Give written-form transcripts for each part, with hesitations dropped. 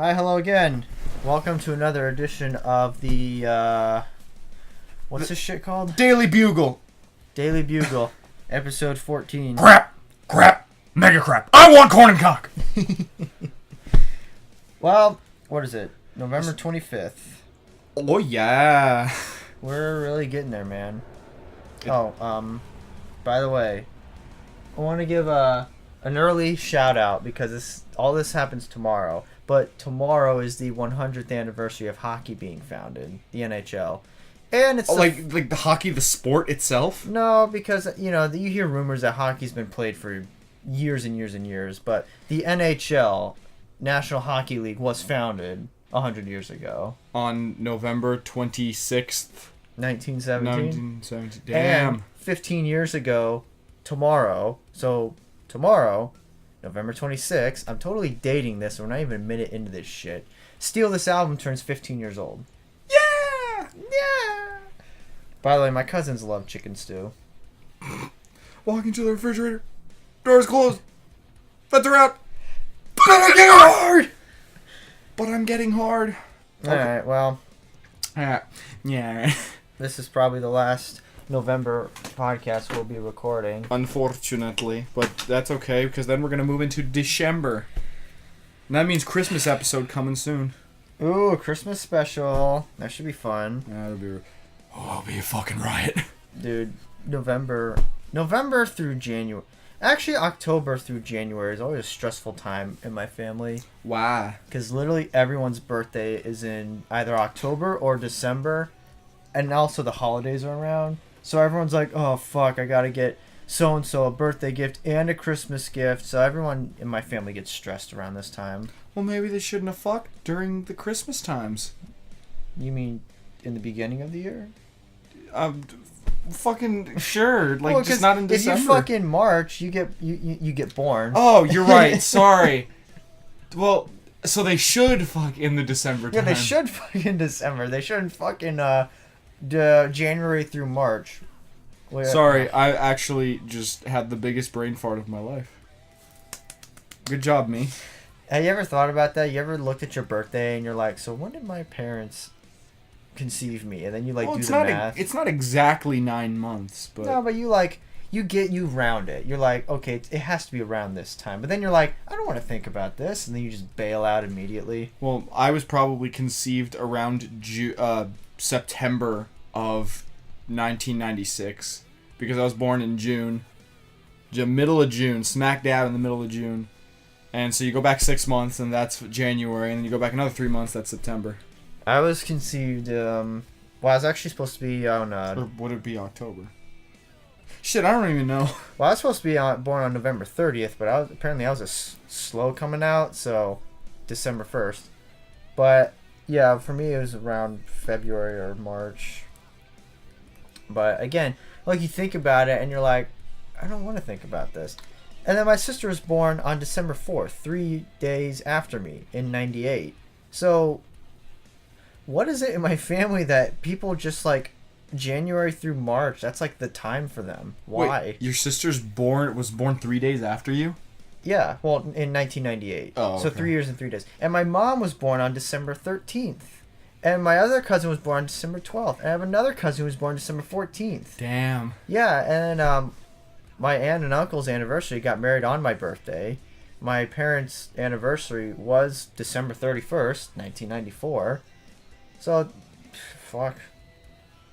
Hi, hello again. Welcome to another edition of the, what's this shit called? Daily Bugle. Daily Bugle, episode 14. Crap. Mega crap. I want Korn and Kock. Well, what is it? November 25th. Oh, yeah. We're really getting there, man. By the way, I want to give an early shout out because all this happens tomorrow. But tomorrow is the 100th anniversary of hockey being founded, the NHL. And it's like the hockey, the sport itself? No, because you hear rumors that hockey's been played for years and years and years, but the NHL, National Hockey League, was founded 100 years ago. On November 26th. 1917. Damn. And 15 years ago, tomorrow, November 26th, I'm totally dating this, we're not even a minute into this shit. Steal This Album turns 15 years old. Yeah! By the way, my cousins love chicken stew. Walking to the refrigerator. Doors closed. Let's her out. But I'm getting hard. Okay. Alright, well, Yeah. this is probably the last November podcast we'll be recording. Unfortunately. But that's okay, because then we're going to move into December. And that means Christmas episode coming soon. Ooh, a Christmas special. That should be fun. Yeah, it'll be a fucking riot. Dude, November through January. Actually, October through January is always a stressful time in my family. Why? Because literally everyone's birthday is in either October or December. And also the holidays are around. So everyone's like, oh, fuck, I gotta get so-and-so a birthday gift and a Christmas gift. So everyone in my family gets stressed around this time. Well, maybe they shouldn't have fucked during the Christmas times. You mean in the beginning of the year? Fucking sure. Like, Well, just not in December. If you fuck in March, you get born. Oh, you're right. Sorry. Well, so they should fuck in the December time. Yeah, they should fuck in December. They shouldn't fuck in January through March. Sorry, I actually just had the biggest brain fart of my life. Good job, me. Have you ever thought about that? You ever looked at your birthday and you're like, so when did my parents conceive me? And then you do the math. It's not exactly 9 months, but No, but you round it. You're like, okay, it has to be around this time. But then you're like, I don't want to think about this, and then you just bail out immediately. Well, I was probably conceived around September of 1996 because I was born in June, the middle of June, smack dab in the middle of June. And so you go back 6 months, and that's January, and then you go back another 3 months, that's September. I was conceived, I was actually supposed to be on... or would it be October? Shit, I don't even know. Well, I was supposed to be born on November 30th, but I was slow coming out, so December 1st. But, yeah, for me it was around February or March. But, again, like, you think about it, and you're like, I don't want to think about this. And then my sister was born on December 4th, 3 days after me, in 98. So, what is it in my family that people just, like, January through March, that's, like, the time for them? Why? Wait, your sister's was born 3 days after you? Yeah, well, in 1998. Oh, okay. So 3 years and 3 days. And my mom was born on December 13th. And my other cousin was born on December 12th. And I have another cousin who was born December 14th. Damn. Yeah, and my aunt and uncle's anniversary got married on my birthday. My parents' anniversary was December 31st, 1994. So, fuck.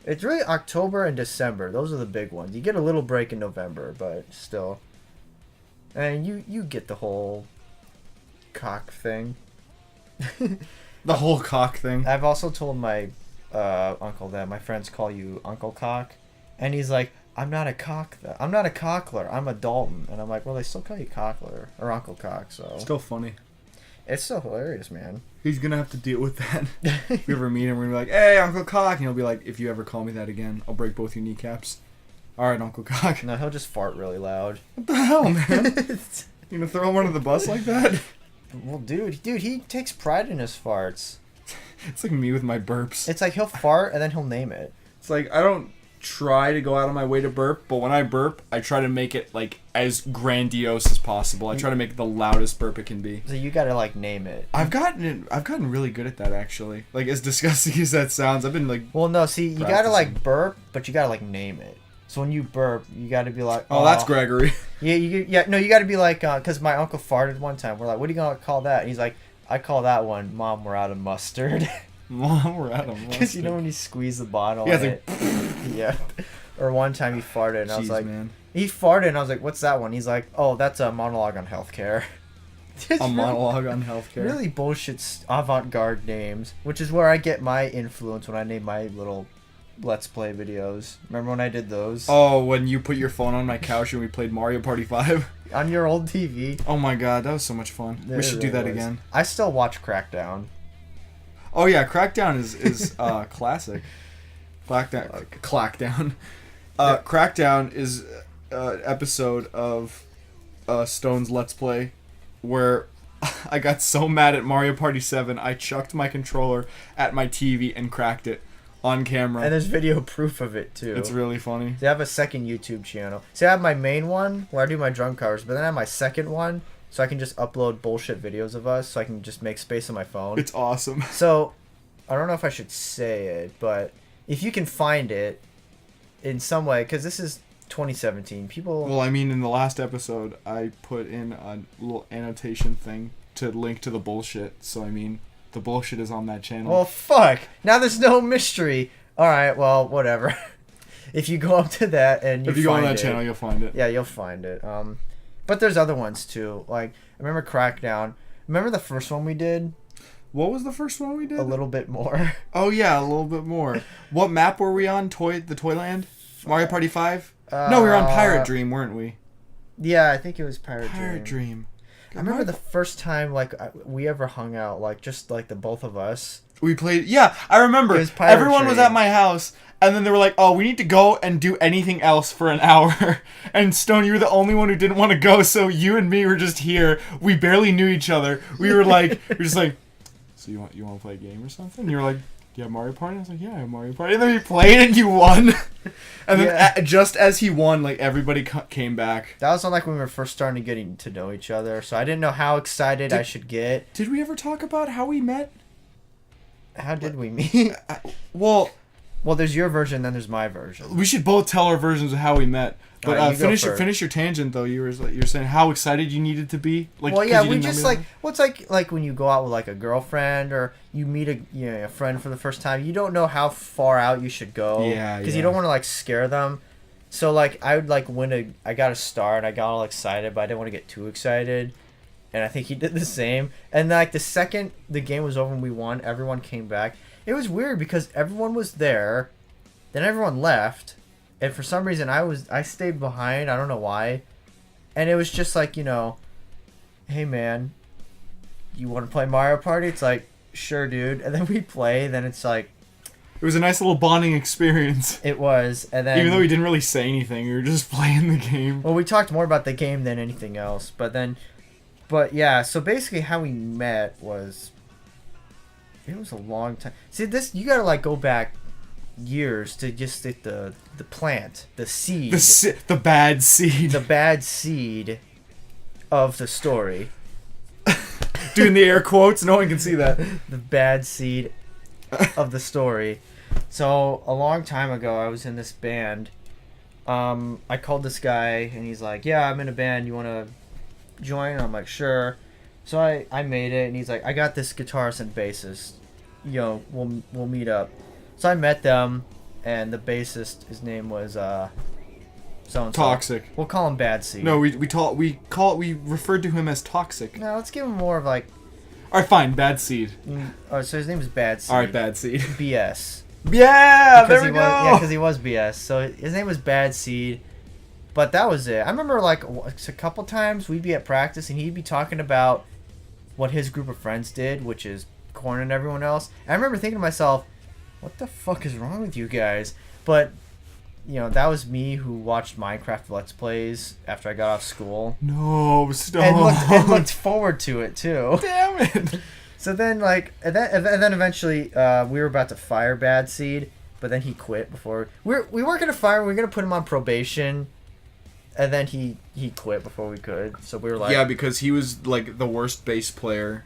It's really October and December. Those are the big ones. You get a little break in November, but still. And you get the whole cock thing. The whole cock thing. I've also told my uncle that my friends call you Uncle Cock. And he's like, I'm not a cockler. I'm a Dalton. And I'm like, well, they still call you Cockler or Uncle Cock, so. Still funny. It's still hilarious, man. He's gonna have to deal with that. If we ever meet him, we're gonna be like, hey, Uncle Cock. And he'll be like, if you ever call me that again, I'll break both your kneecaps. Alright, Uncle Cock. No, he'll just fart really loud. What the hell, man? You gonna throw him under the bus like that? Well, dude, he takes pride in his farts. It's like me with my burps. It's like he'll fart and then he'll name it. It's like, I don't try to go out of my way to burp, but when I burp, I try to make it like as grandiose as possible. I try to make it the loudest burp it can be. So you gotta like name it. I've gotten really good at that actually. Like as disgusting as that sounds, I've been like. Well, no, see, you practicing. gotta like burp, but you gotta like name it. So when you burp, you gotta be like, Oh, that's Gregory. Yeah, no, you gotta be like, because my uncle farted one time. We're like, what are you gonna call that? And he's like, I call that one, Mom, we're out of mustard. Mom, we're out of mustard. Because you know when you squeeze the bottle. Yeah, and it's yeah. Or one time he farted, and I was Jeez, like, man. he farted, and I was like, what's that one? He's like, oh, that's a monologue on healthcare. A monologue on healthcare. Really bullshit avant-garde names, which is where I get my influence when I name my little Let's Play videos. Remember when I did those? Oh, when you put your phone on my couch and we played Mario Party 5? On your old TV. Oh my god, that was so much fun. We should do that again. I still watch Crackdown. Oh yeah, Crackdown is classic. Clackdown. Crackdown is an episode of Stone's Let's Play where I got so mad at Mario Party 7, I chucked my controller at my TV and cracked it on camera. And there's video proof of it too. It's really funny. They have a second YouTube channel. See, I have my main one where I do my drum covers, but then I have my second one so I can just upload bullshit videos of us so I can just make space on my phone. It's awesome. So, I don't know if I should say it, but if you can find it in some way, because this is 2017, people... Well, I mean, in the last episode, I put in a little annotation thing to link to the bullshit, so I mean, the bullshit is on that channel. Well, fuck! Now there's no mystery! Alright, well, whatever. If you go up to that and you If you go on that it, channel, you'll find it. Yeah, you'll find it. But there's other ones, too. Like, I remember Crackdown. Remember the first one we did? What was the first one we did? A little bit more. Oh yeah, a little bit more. What map were we on? The Toyland? Mario Party 5? No, we were on Pirate Dream, weren't we? Yeah, I think it was Pirate Dream. I remember the first time like we ever hung out, like just like the both of us. We played. Yeah, I remember. It was Pirate Everyone was Dream. at my house, and then they were like, "Oh, we need to go and do anything else for an hour." And Stone, you were the only one who didn't want to go, so you and me were just here. We barely knew each other. We were like, just like, "So you want to play a game or something?" And you were like, "Do you have Mario Party?" I was like, "Yeah, I have Mario Party." And then we played, and you won. And then just as he won, like everybody came back. That was on like when we were first starting getting to know each other, so I didn't know how excited I should get. Did we ever talk about how we met? How did we meet? Well, there's your version, then there's my version. We should both tell our versions of how we met. But right, finish your tangent though. You're saying how excited you needed to be. Like, well, yeah, we just like what's like when you go out with like a girlfriend or you meet a friend for the first time. You don't know how far out you should go. Yeah, because you don't want to like scare them. So like I would like I got a star and I got all excited, but I didn't want to get too excited. And I think he did the same. And like the second the game was over and we won, everyone came back. It was weird because everyone was there, then everyone left, and for some reason I stayed behind. I don't know why. And it was just like, hey man, you want to play Mario Party? It's like, sure, dude. And then we play. Then it's like, it was a nice little bonding experience. It was, and then even though we didn't really say anything, we were just playing the game. Well, we talked more about the game than anything else. But yeah, so basically how we met was, it was a long time. See, this, you gotta like go back years to just get the plant, the seed. The bad seed. The bad seed of the story. Doing the air quotes, no one can see that. The bad seed of the story. So, a long time ago, I was in this band. I called this guy, and he's like, yeah, I'm in a band, you wanna join? I'm like, sure. So I made it, and he's like, I got this guitarist and bassist, we'll meet up. So I met them, and the bassist, his name was so-and-so. Toxic. We'll call him Bad Seed. No, we referred to him as Toxic. No, let's give him more of like, all right, fine, Bad Seed. Oh, so his name is Bad Seed. All right, Bad Seed. BS. Yeah, there we go. Yeah, because he was BS. So his name was Bad Seed. But that was it. I remember like a couple times we'd be at practice and he'd be talking about what his group of friends did, which is Korn and everyone else. And I remember thinking to myself, what the fuck is wrong with you guys? But, that was me who watched Minecraft Let's Plays after I got off school. No, stop. And looked forward to it too. Damn it. So then, and then eventually, we were about to fire Bad Seed, but then he quit before we weren't gonna fire him. We were gonna put him on probation, and then he quit before we could. So we were like, yeah, because he was like the worst bass player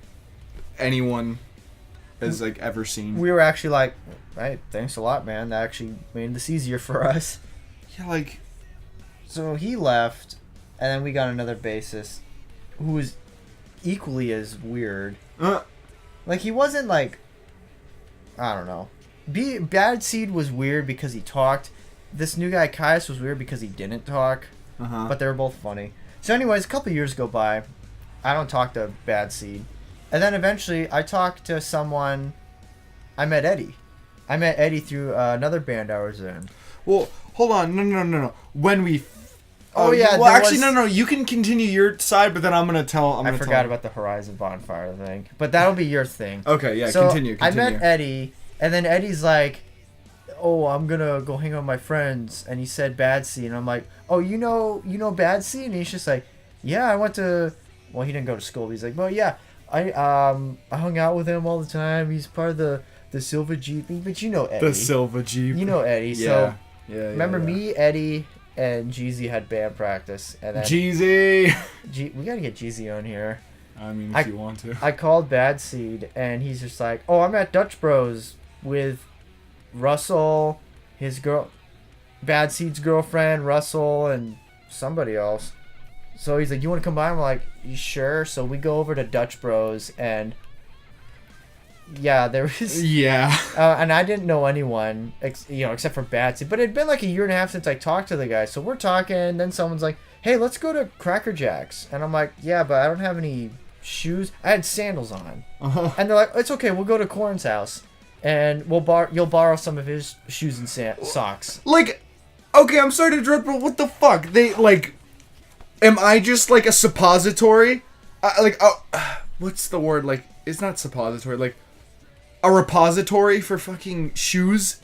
anyone has like ever seen. We were actually like, hey, thanks a lot, man. That actually made this easier for us. Yeah, like, so he left, and then we got another bassist who was equally as weird. Like, he wasn't like, I don't know. Bad Seed was weird because he talked. This new guy, Caius, was weird because he didn't talk. But they were both funny. So anyways, a couple years go by. I don't talk to Bad Seed. And then eventually I talked to someone. I met Eddie. I met Eddie through another band I was in. Well, hold on. No. When we... Oh, yeah. Well, actually, no. You can continue your side, but then I'm going to tell... I forgot about the Horizon Bonfire thing. But that'll be your thing. Okay, yeah, so continue. I met Eddie, and then Eddie's like, oh, I'm going to go hang out with my friends. And he said Bad Seed. And I'm like, oh, you know Bad Seed? And he's just like, yeah, I went to... Well, he didn't go to school. But he's like, well, yeah, I hung out with him all the time. He's part of the Silver Jeep. But you know Eddie. The Silver Jeep. You know Eddie. Yeah. So Yeah. remember me, Eddie, and Jeezy had band practice. And then Jeezy! we got to get Jeezy on here. I mean, if you want to. I called Bad Seed, and he's just like, oh, I'm at Dutch Bros with Russell, his girl, Bad Seed's girlfriend, Russell, and somebody else. So he's like, you want to come by? I'm like, you sure? So we go over to Dutch Bros, and yeah, there was... Yeah. And I didn't know anyone, except for Bad Seed. But it'd been like a year and a half since I talked to the guy. So we're talking, then someone's like, hey, let's go to Cracker Jack's. And I'm like, yeah, but I don't have any shoes. I had sandals on. And they're like, it's okay, we'll go to Korn's house. And you'll borrow some of his shoes and socks. Like, okay, I'm sorry to interrupt, but what the fuck? They, like... Am I just, like, a suppository? What's the word? Like, it's not suppository. Like, a repository for fucking shoes?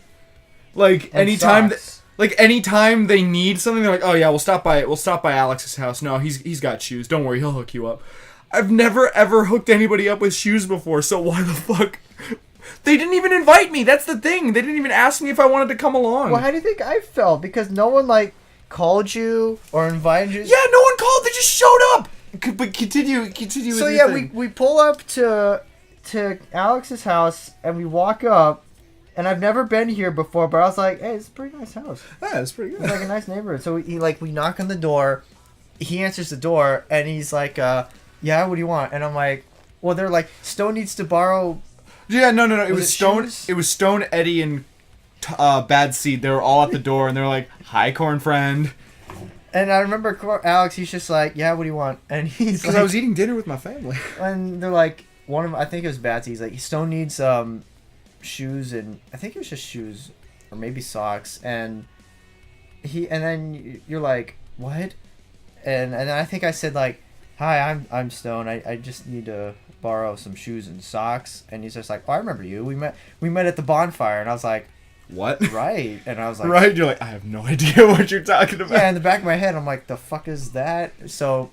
Like, And anytime... socks. Anytime they need something, they're like, oh, yeah, we'll stop by Alex's house. No, he's got shoes. Don't worry, he'll hook you up. I've never, ever hooked anybody up with shoes before, so why the fuck... They didn't even invite me. That's the thing. They didn't even ask me if I wanted to come along. Well, how do you think I felt? Because no one, like, called you or invited you. Yeah, no one called. They just showed up. But continue. So with yeah, your thing. we pull up to Alex's house and we walk up, and I've never been here before, but I was like, hey, it's a pretty nice house. Yeah, it's pretty good. It's like a nice neighborhood. So we knock on the door. He answers the door and he's like, yeah, what do you want? And I'm like, well, they're like, Stone needs to borrow. Yeah, no. It was Stone. shoes? It was Stone, Eddie, and Bad Seed. They were all at the door, and they're like, "Hi, Korn friend." And I remember Alex. He's just like, yeah, what do you want? And he's Because like, I was eating dinner with my family. and they're like, I think it was Bad Seed. He's like, Stone needs shoes, and I think it was just shoes or maybe socks. And then you're like, what? And then I think I said like, hi, I'm Stone. I just need to borrow some shoes and socks. And he's just like, oh, I remember you. We met at the bonfire. And I was like, What? right. And I was like, Right? You're like, I have no idea what you're talking about. yeah. In the back of my head, I'm like, the fuck is that? So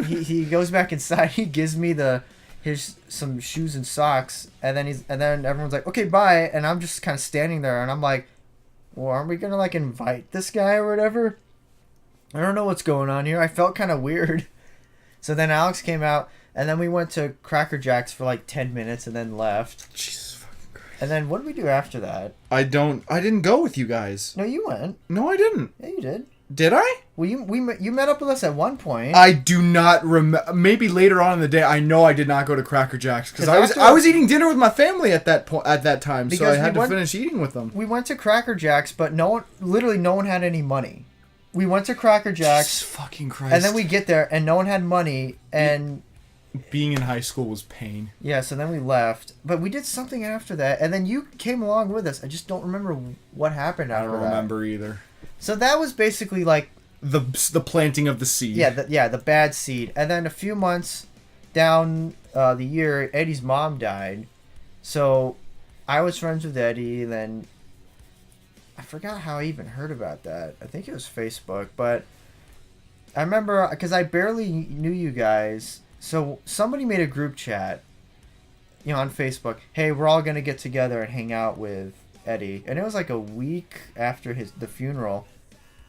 he goes back inside. He gives me some shoes and socks. And then everyone's like, okay, bye. And I'm just kind of standing there. And I'm like, well, aren't we gonna like invite this guy or whatever? I don't know what's going on here. I felt kind of weird. So then Alex came out, and then we went to Cracker Jack's for like 10 minutes and then left. Jesus fucking Christ. And then what did we do after that? I didn't go with you guys. No, you went. No, I didn't. Yeah, you did. Did I? Well, you met up with us at one point. I do not remember. Maybe later on in the day. I know I did not go to Cracker Jack's because I was eating dinner with my family at that point at that time, so I had to finish eating with them. We went to Cracker Jack's, but no one had any money. We went to Cracker Jack's. Jesus fucking Christ. And then we get there, and no one had money, and being in high school was pain. yeah, so then we left. But we did something after that, and then you came along with us. I just don't remember what happened after that. I don't remember either. So that was basically like The planting of the seed. Yeah, the Bad Seed. And then a few months down the year, Eddie's mom died. So I was friends with Eddie, and then I forgot how I even heard about that. I think it was Facebook, but I remember because I barely knew you guys. So somebody made a group chat, on Facebook. Hey, we're all gonna get together and hang out with Eddie, and it was like a week after the funeral.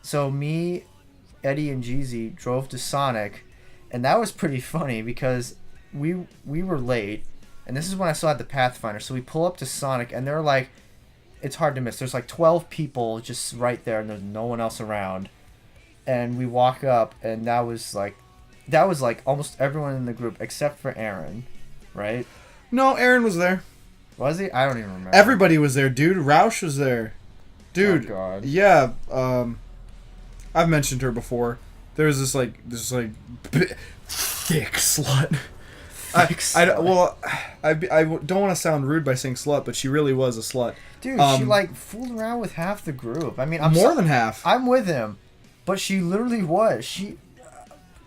So me, Eddie, and Jeezy drove to Sonic, and that was pretty funny because we were late, and this is when I still had the Pathfinder. So we pull up to Sonic, and they're like, it's hard to miss. There's like 12 people just right there, and there's no one else around. And we walk up, and that was like almost everyone in the group except for Aaron, right? No, Aaron was there. Was he? I don't even remember. Everybody was there, dude. Roush was there. Dude. Oh, God. Yeah, I've mentioned her before. There was this thick slut. I don't want to sound rude by saying slut, but she really was a slut. Dude, she like fooled around with half the group. I mean, more than half. I'm with him, but she literally was.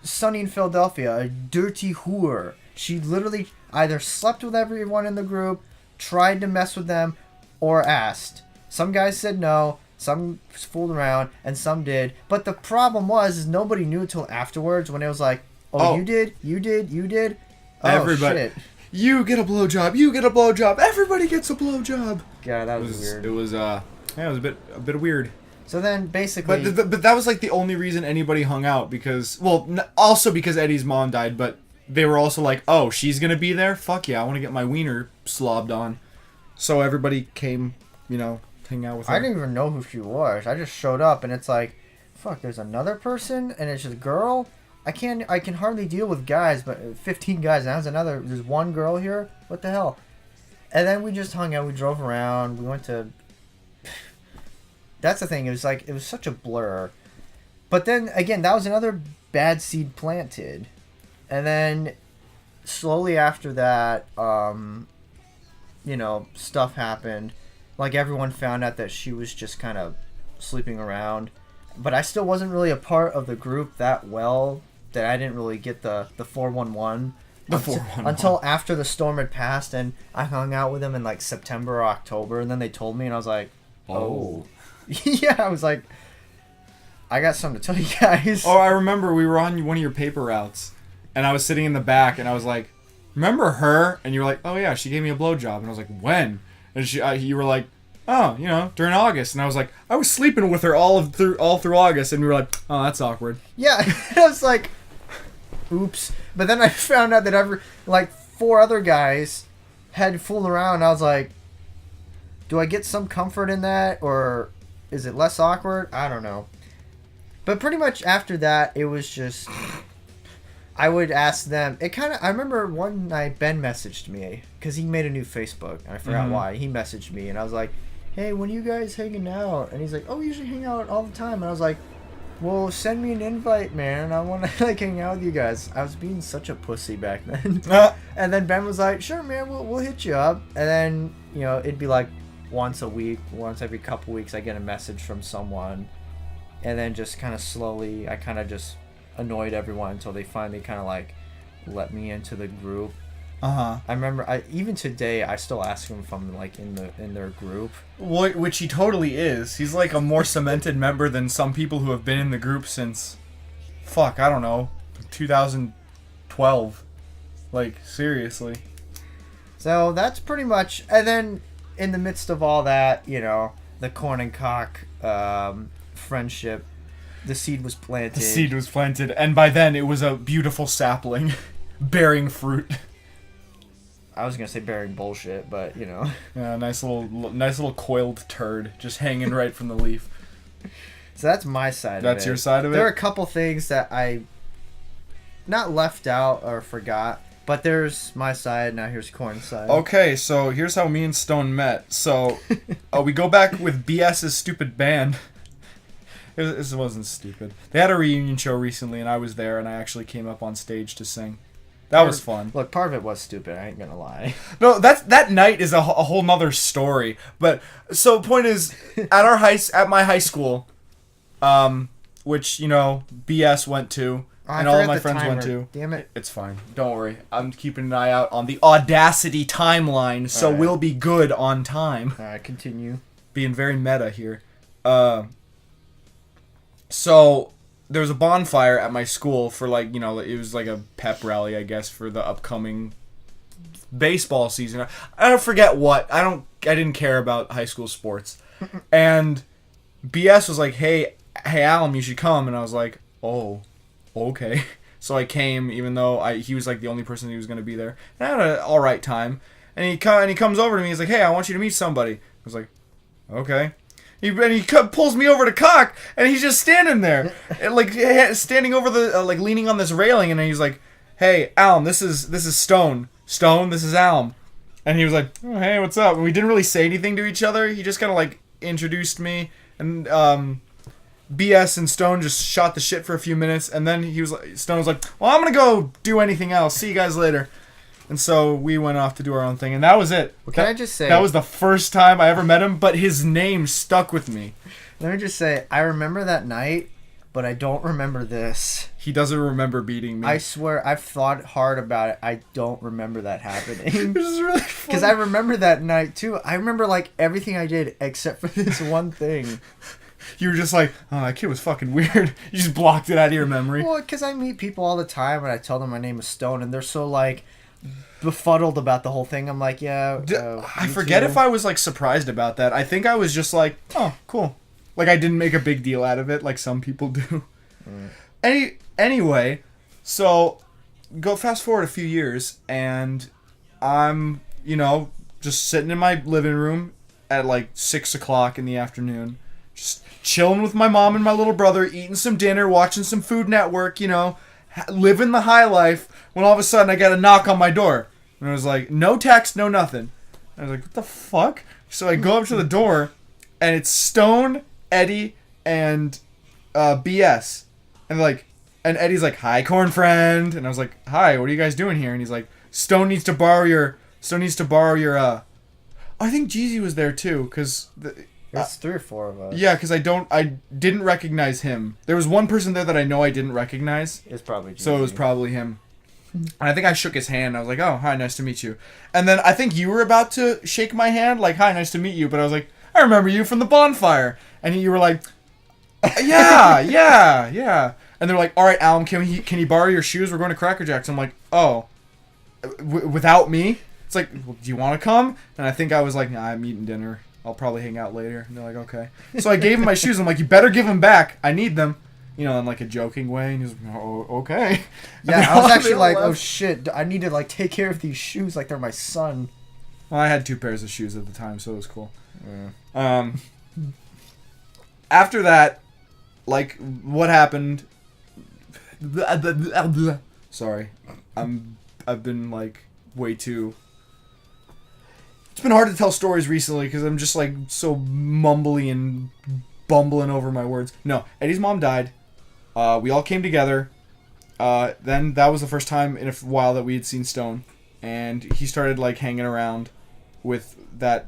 Sunny in Philadelphia, a dirty whore. She literally either slept with everyone in the group, tried to mess with them, or asked. Some guys said no, some fooled around, and some did. But the problem is nobody knew until afterwards when it was like, oh, you did. Oh, everybody. Shit. You get a blowjob. Everybody gets a blowjob. Yeah, that was weird. It was it was a bit weird. So then basically, but that was like the only reason anybody hung out because also because Eddie's mom died, but they were also like, oh, she's gonna be there. Fuck yeah, I want to get my wiener slobbed on. So everybody came, hang out with her. I didn't even know who she was. I just showed up and it's like, fuck, there's another person and it's just a girl. I can hardly deal with guys, but 15 guys. And there's one girl here. What the hell? And then we just hung out. We drove around. We went to. That's the thing. It was such a blur. But then again, that was another bad seed planted. And then slowly after that, stuff happened. Like everyone found out that she was just kind of sleeping around. But I still wasn't really a part of the group that well. That I didn't really get the 411 until after the storm had passed, and I hung out with them in like September or October, and then they told me, and I was like, oh. Yeah, I was like, I got something to tell you guys. Oh, I remember we were on one of your paper routes, and I was sitting in the back, and I was like, remember her? And you were like, oh yeah, she gave me a blowjob, and I was like, when? And you were like, oh, during August. And I was like, I was sleeping with her all through August, and we were like, oh, that's awkward. Yeah, I was like, oops. But then I found out that 4 other guys had fooled around, and I was like, do I get some comfort in that, or is it less awkward? I don't know. But pretty much after that, it was just, I would ask them, I remember one night Ben messaged me, because he made a new Facebook, and I forgot why. He messaged me, and I was like, hey, when are you guys hanging out? And he's like, oh, we usually hang out all the time. And I was like, well, send me an invite, man. I want to hang out with you guys. I was being such a pussy back then. And then Ben was like, sure, man, we'll hit you up. And then, it'd be like once a week, once every couple weeks, I get a message from someone. And then just kind of slowly, I kind of just annoyed everyone until they finally kind of like let me into the group. I remember, even today, I still ask him if I'm like in their group. Which he totally is. He's like a more cemented member than some people who have been in the group since, I don't know, 2012. Like, seriously. So that's pretty much, and then in the midst of all that, the Korn and Kock friendship, the seed was planted. And by then it was a beautiful sapling bearing fruit. I was gonna say bearing bullshit, but Yeah, nice little coiled turd just hanging right from the leaf. So that's my side of it. That's your side of it? There are a couple things that I not left out or forgot, but there's my side, now here's Korn's side. Okay, so here's how me and Stone met. So we go back with BS's stupid band. This wasn't stupid. They had a reunion show recently, and I was there, and I actually came up on stage to sing. That was fun. Look, part of it was stupid. I ain't gonna lie. No, that night is a whole nother story. But so point is, at my high school, which BS went to, and all of my friends went to. Damn it! It's fine. Don't worry. I'm keeping an eye out on the Audacity timeline, so we'll be good on time. All right, continue. Being very meta here. So there was a bonfire at my school for it was like a pep rally, I guess, for the upcoming baseball season. I don't forget what. I didn't care about high school sports. And BS was like, hey Alum, you should come. And I was like, oh, okay. So I came, even though he was like the only person who was going to be there. And I had an all right time. And he comes over to me. He's like, hey, I want you to meet somebody. I was like, okay. He pulls me over to Kock, and he's just standing there, like standing over the like leaning on this railing, and he's like, hey, Alum, this is Stone, this is Alum. And he was like, oh, hey, what's up? And we didn't really say anything to each other. He just kind of like introduced me, and BS and Stone just shot the shit for a few minutes, and then Stone was like, well, I'm gonna go do anything else. See you guys later. And so we went off to do our own thing, and that was it. Well, can I just say... That was the first time I ever met him, but his name stuck with me. Let me just say, I remember that night, but I don't remember this. He doesn't remember beating me. I swear, I've thought hard about it. I don't remember that happening. This is really funny. Because I remember that night, too. I remember, like, everything I did except for this one thing. You were just like, oh, that kid was fucking weird. You just blocked it out of your memory. Well, because I meet people all the time, and I tell them my name is Stone, and they're so, like... befuddled about the whole thing. I'm like, yeah. I forget if I was like surprised about that. I think I was just like, oh, cool. Like I didn't make a big deal out of it, like some people do. Anyway, so go fast forward a few years, and I'm just sitting in my living room at like 6:00 in the afternoon, just chilling with my mom and my little brother, eating some dinner, watching some Food Network, living the high life, when all of a sudden I got a knock on my door. And I was like, no text, no nothing. I was like, what the fuck? So I go up to the door, and it's Stone, Eddie, and BS. And Eddie's like, hi, Korn friend. And I was like, hi, what are you guys doing here? And he's like, Stone needs to borrow your, I think Jeezy was there too, because... There's 3 or 4 of us. Yeah, because I didn't recognize him. There was one person there that I know I didn't recognize. It's probably Jeezy. So it was probably him. And I think I shook his hand. I was like, oh, hi, nice to meet you. And then I think you were about to shake my hand, like, hi, nice to meet you. But I was like, I remember you from the bonfire. And you were like, yeah. And they're like, all right, Alum, can he borrow your shoes? We're going to Cracker Jack's. I'm like, oh, without me? It's like, well, do you want to come? And I think I was like, nah, I'm eating dinner. I'll probably hang out later. And they're like, okay. So I gave him my shoes. I'm like, you better give them back. I need them. In like a joking way. And he was like, oh, okay. Yeah, I was actually like, oh shit, I need to like take care of these shoes like they're my son. Well, I had 2 pairs of shoes at the time, so it was cool. Yeah. After that, like, what happened... Sorry. I've been like way too... It's been hard to tell stories recently because I'm just like so mumbly and bumbling over my words. No, Eddie's mom died. We all came together. Then that was the first time in a while that we had seen Stone, and he started like hanging around with that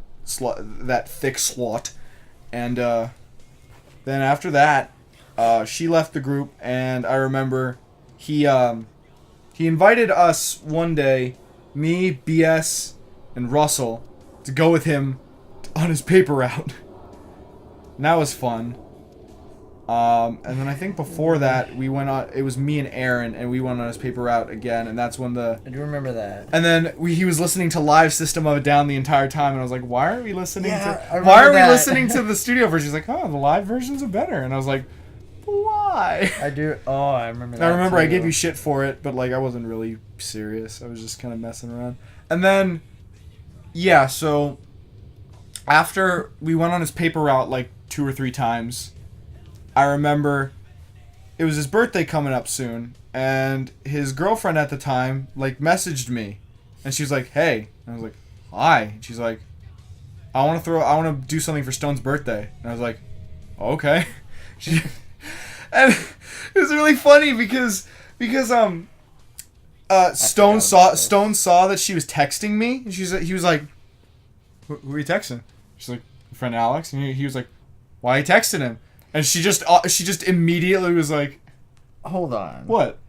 thick slot. And then after that, she left the group, and I remember he invited us one day, me, BS, and Russell, to go with him on his paper route. And that was fun. And then I think before that, we went on... It was me and Aaron, and we went on his paper route again, and that's when the... I do remember that. And then he was listening to live System of a Down the entire time, and I was like, why aren't we listening we listening to the studio version? He's like, oh, the live versions are better. And I was like, why? I do... Oh, I remember that, I remember too. I gave you shit for it, but like I wasn't really serious. I was just kind of messing around. And then... Yeah, so after we went on his paper route like 2 or 3 times, I remember it was his birthday coming up soon, and his girlfriend at the time like messaged me, and she was like, "Hey," and I was like, "Hi," and she's like, I want to do something for Stone's birthday," and I was like, "Okay." And it was really funny because Stone saw that she was texting me. And he was like, "Who are you texting?" She's like, "My friend Alex." And he was like, "Why are you texting him?" And she just immediately was like, "Hold on." What?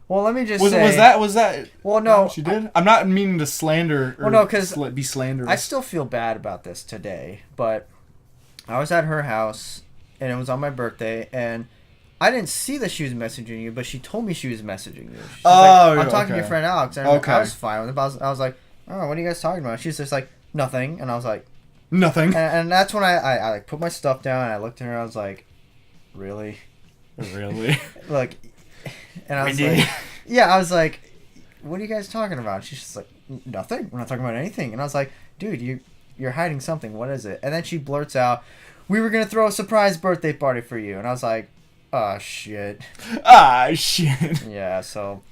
Well, let me just say. Was that? Well, no. She did. I'm not meaning to slander. Or no, because be slanderous. I still feel bad about this today, but I was at her house, and it was on my birthday, and I didn't see that she was messaging you, but she told me she was messaging you. She's Oh, I'm talking to okay. your friend Alex. And Okay. I was fine with it. But I was like, oh, what are you guys talking about? She's just like, nothing. And I was like, Nothing. and that's when I like put my stuff down and I looked at her. I was like, really? Really? Like, and I was Really? like, yeah, I was like, what are you guys talking about? She's just like, nothing. We're not talking about anything. And I was like, dude, you're hiding something. What is it? And then she blurts out, we were going to throw a surprise birthday party for you. And I was like, oh, shit. Shit. Yeah, so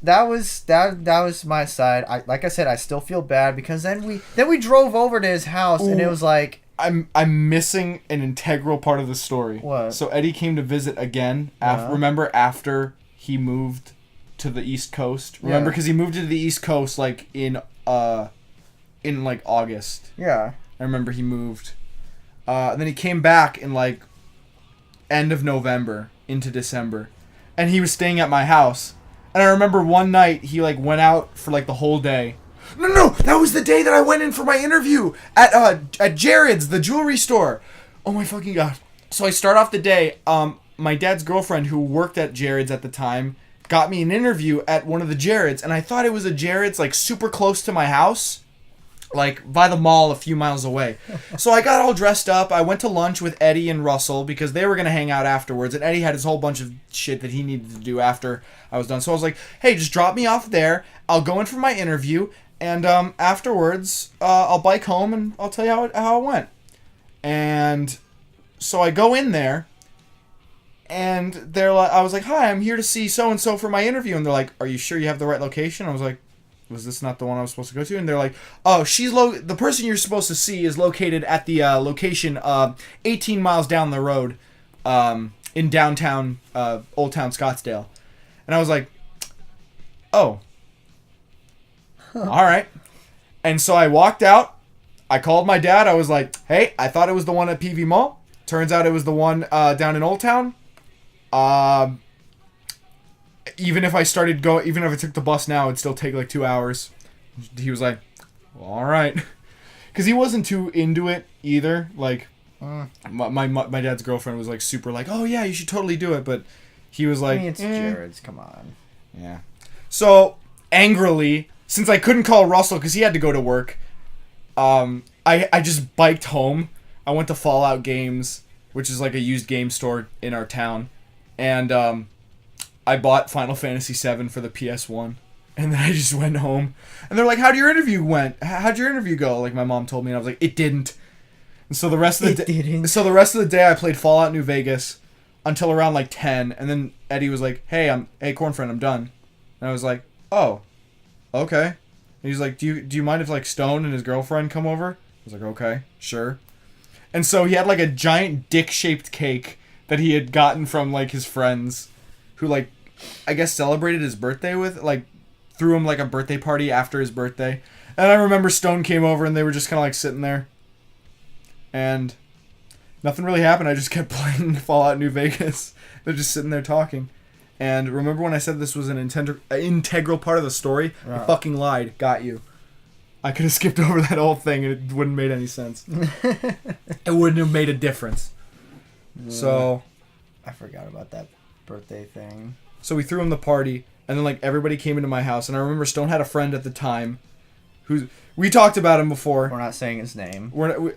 that was my side. Like I said, I still feel bad because then we drove over to his house. Ooh. And it was like, I'm missing an integral part of the story. What? So Eddie came to visit again. Yeah. Remember after he moved to the East Coast? Remember, Yeah. because he moved to the East Coast like in like August. yeah. I remember he moved. And then he came back in like end of November into December, and he was staying at my house. And I remember one night he like went out for like the whole day. No, that was the day that I went in for my interview at Jared's, the jewelry store. Oh my fucking god. So I start off the day, my dad's girlfriend who worked at Jared's at the time got me an interview at one of the Jared's, and I thought it was a Jared's like super close to my house, like by the mall a few miles away. So I got all dressed up. I went to lunch with Eddie and Russell because they were going to hang out afterwards, and Eddie had his whole bunch of shit that he needed to do after I was done. So I was like, hey, just drop me off there. I'll go in for my interview, and afterwards I'll bike home and I'll tell you how it went. And so I go in there, and they're like, I was like, hi, I'm here to see so-and-so for my interview. And they're like, are you sure you have the right location? I was like, was this not the one I was supposed to go to? And they're like, oh, the person you're supposed to see is located at the location 18 miles down the road in downtown Old Town Scottsdale. And I was like, oh, all right. And so I walked out. I called my dad. I was like, hey, I thought it was the one at PV Mall. Turns out it was the one down in Old Town. Even if I took the bus now, it'd still take like 2 hours. He was like, well, all right. Because he wasn't too into it either. Like, my dad's girlfriend was like super like, oh yeah, you should totally do it. But he was like, it's Jared's, come on. Yeah. So, angrily, since I couldn't call Russell because he had to go to work, I just biked home. I went to Fallout Games, which is like a used game store in our town. And I bought Final Fantasy VII for the PS1. And then I just went home. And they're like, how'd your interview go? Like my mom told me. And I was like, it didn't. And so the rest of the day I played Fallout New Vegas until around like 10. And then Eddie was like, hey, Korn friend, I'm done. And I was like, oh, okay. And he's like, do you mind if like Stone and his girlfriend come over? I was like, okay, sure. And so he had like a giant dick-shaped cake that he had gotten from like his friends who like, I guess celebrated his birthday with, like threw him like a birthday party after his birthday. And I remember Stone came over and they were just kind of like sitting there. And nothing really happened. I just kept playing Fallout New Vegas. They're just sitting there talking. And remember when I said this was an integral part of the story? I fucking lied. Got you. I could have skipped over that whole thing and it wouldn't have made any sense. It wouldn't have made a difference. Yeah. So I forgot about that birthday thing. So we threw him the party, and then like everybody came into my house, and I remember Stone had a friend at the time we talked about him before. We're not saying his name. We're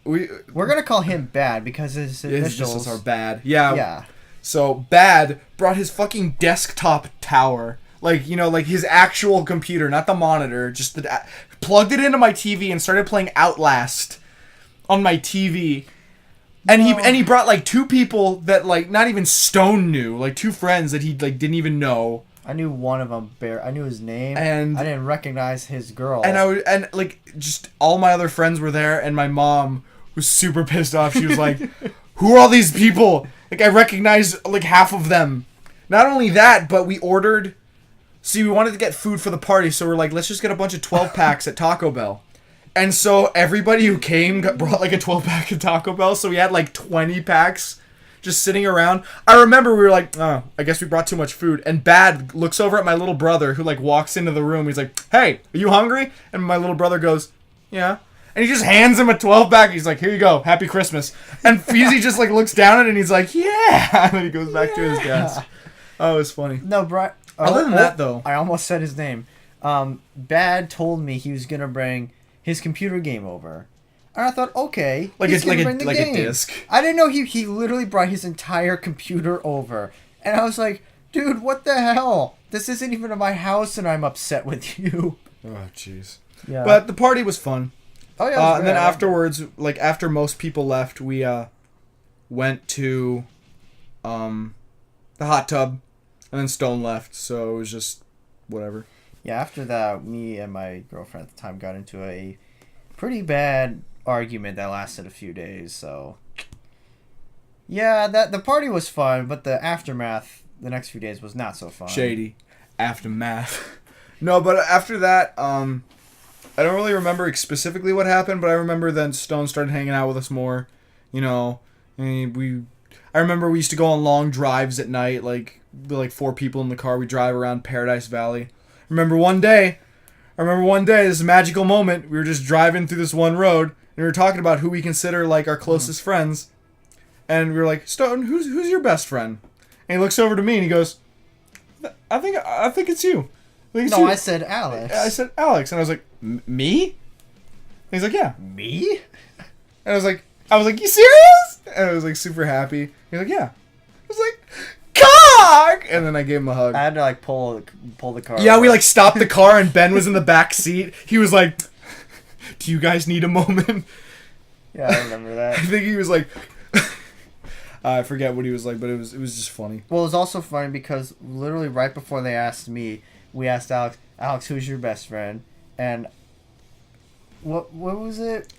gonna call him Bad because his initials are Bad. Yeah. Yeah. So Bad brought his fucking desktop tower, like, you know, like his actual computer, not the monitor, just plugged it into my TV and started playing Outlast on my TV. And he brought like two people that like not even Stone knew, like two friends that he like didn't even know. I knew one of them. I knew his name, and I didn't recognize his girl. And like just all my other friends were there, and my mom was super pissed off. She was like, "Who are all these people?" Like I recognized like half of them. Not only that, but we ordered. See, we wanted to get food for the party, so we're like, let's just get a bunch of 12 packs at Taco Bell. And so everybody who came brought like a 12-pack of Taco Bell, so we had like 20 packs just sitting around. I remember we were like, oh, I guess we brought too much food. And Bad looks over at my little brother who like walks into the room. He's like, hey, are you hungry? And my little brother goes, yeah. And he just hands him a 12-pack. He's like, here you go. Happy Christmas. And Fusey just like looks down at it and he's like, yeah. And then he goes back to his desk. Oh, it was funny. No, Brian. Other than that, though. I almost said his name. Bad told me he was going to bring his computer game over. And I thought, okay. Like it's like a disc. I didn't know he literally brought his entire computer over. And I was like, dude, what the hell? This isn't even in my house and I'm upset with you. Oh, jeez. Yeah. But the party was fun. Oh, yeah. And then afterwards, like after most people left, we went to the hot tub. And then Stone left. So it was just whatever. Yeah, after that, me and my girlfriend at the time got into a pretty bad argument that lasted a few days, so yeah, the party was fun, but the aftermath the next few days was not so fun. Shady. Aftermath. No, but after that, I don't really remember specifically what happened, but I remember then Stone started hanging out with us more, you know, and I remember we used to go on long drives at night, like 4 people in the car, we drive around Paradise Valley. I remember one day, this magical moment, we were just driving through this one road, and we were talking about who we consider, like, our closest friends. And we were like, Stone, who's your best friend? And he looks over to me, and he goes, I think it's you. I said Alex. I said Alex. And I was like, me? And he's like, yeah. Me? And I was like, you serious? And I was, like, super happy. He's like, yeah. I was like, Kock! And then I gave him a hug. I had to, like, pull the car. Yeah, we, like, stopped the car, and Ben was in the back seat. He was like, do you guys need a moment? Yeah, I remember that. I think he was like... I forget what he was like, but it was just funny. Well, it was also funny because literally right before they asked me, we asked Alex, who's your best friend? And what was it?